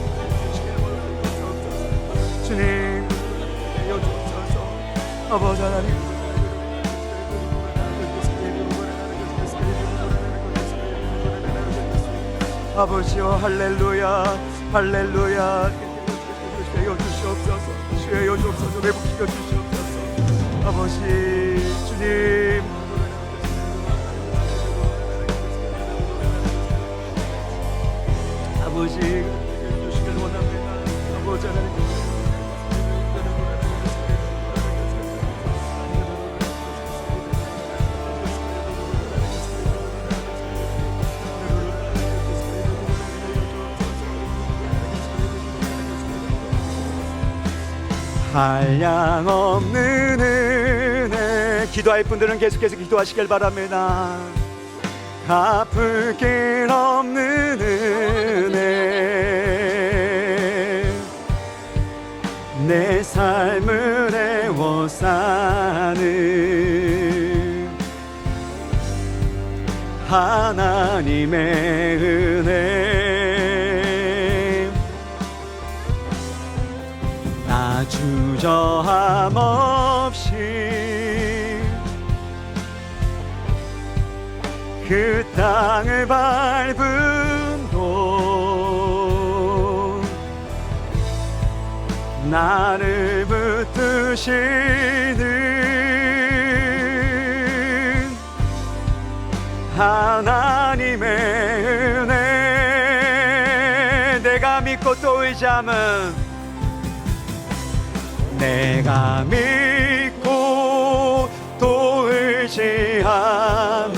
주님 이어주옵소서. 아버지 하나님 아버지여 할렐루야 할렐루야 주여 주시옵소서. 주여 주옵소서. 회복시켜 주시옵소서. 아버지 주님 아버지 주시길 원합니다. 아버지 하나님 한량없는 은혜 기도할 분들은 계속해서 기도하시길 바랍니다. 갚을 길 없는 은혜, 내 삶을 애워싸는 하나님의 은혜, 나 주저함 없이 그 땅을 밟은 곳, 나를 붙드시는 하나님의 은혜, 내가 믿고 또 의지함은, 내가 믿고 또 의지함을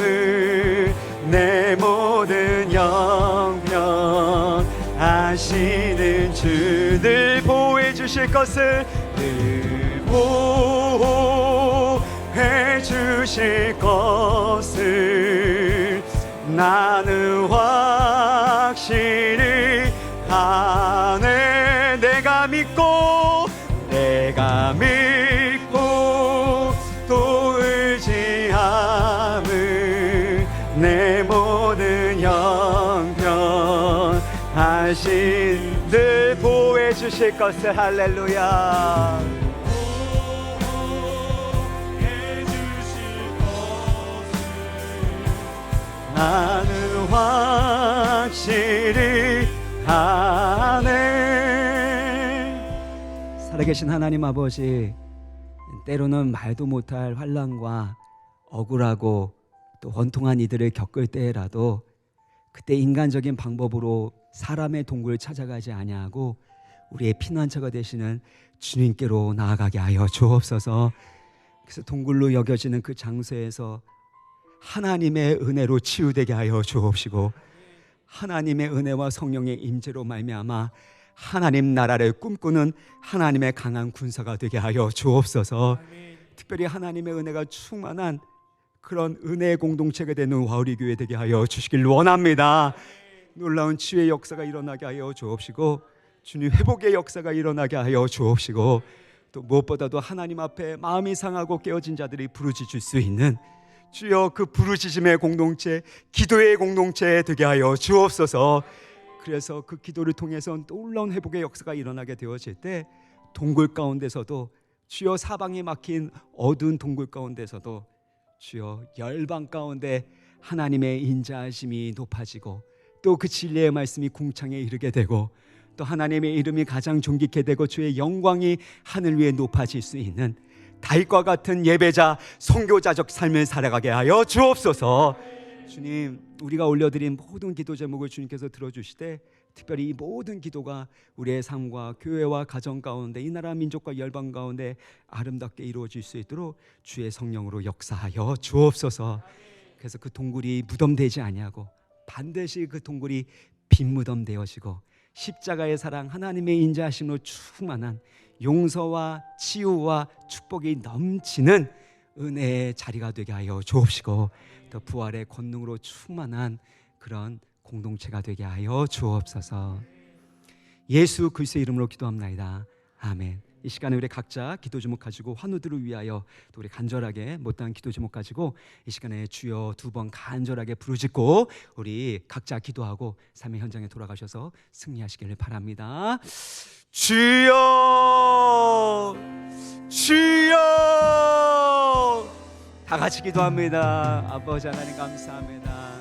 내 모든 영역 아시는 주, 늘 보호해 주실 것을 늘 보호해 주실 것을 나는 확실히 아네. 내가 믿고 또 의지함을 내 모든 형편 하신 늘 보호해 주실 것을 할렐루야. 보호해 주실 것을 나는 확실히 아네. 살아계신 하나님 아버지, 때로는 말도 못할 환난과 억울하고 또 원통한 이들을 겪을 때라도 그때 인간적인 방법으로 사람의 동굴을 찾아가지 아니하고 우리의 피난처가 되시는 주님께로 나아가게 하여 주옵소서. 그래서 동굴로 여겨지는 그 장소에서 하나님의 은혜로 치유되게 하여 주옵시고, 하나님의 은혜와 성령의 임재로 말미암아 하나님 나라를 꿈꾸는 하나님의 강한 군사가 되게 하여 주옵소서. 특별히 하나님의 은혜가 충만한 그런 은혜의 공동체가 되는 와우리 교회 되게 하여 주시길 원합니다. 놀라운 치유의 역사가 일어나게 하여 주옵시고, 주님 회복의 역사가 일어나게 하여 주옵시고, 또 무엇보다도 하나님 앞에 마음이 상하고 깨어진 자들이 부르짖을 수 있는 주여 그 부르짖음의 공동체, 기도의 공동체 되게 하여 주옵소서. 그래서 그 기도를 통해서 놀라운 회복의 역사가 일어나게 되어질 때 동굴 가운데서도 주여, 사방이 막힌 어두운 동굴 가운데서도 주여 열방 가운데 하나님의 인자하심이 높아지고 또 그 진리의 말씀이 궁창에 이르게 되고 또 하나님의 이름이 가장 존귀케 되고 주의 영광이 하늘 위에 높아질 수 있는 다윗과 같은 예배자 선교자적 삶을 살아가게 하여 주옵소서. 주님, 우리가 올려드린 모든 기도 제목을 주님께서 들어주시되 특별히 이 모든 기도가 우리의 삶과 교회와 가정 가운데 이 나라 민족과 열방 가운데 아름답게 이루어질 수 있도록 주의 성령으로 역사하여 주옵소서. 그래서 그 동굴이 무덤되지 아니하고 반드시 그 동굴이 빈 무덤 되어지고 십자가의 사랑, 하나님의 인자하심으로 충만한 용서와 치유와 축복이 넘치는 은혜의 자리가 되게 하여 주옵시고, 또 부활의 권능으로 충만한 그런 공동체가 되게 하여 주옵소서. 예수 그리스도의 이름으로 기도합나이다. 아멘. 이 시간에 우리 각자 기도 제목 가지고 환우들을 위하여 또 우리 간절하게 못다한 기도 제목 가지고 이 시간에 주여 두 번 간절하게 부르짖고 우리 각자 기도하고 삶의 현장에 돌아가셔서 승리하시기를 바랍니다. 주여, 주여. 다 같이 기도합니다. 아버지 하나님 감사합니다.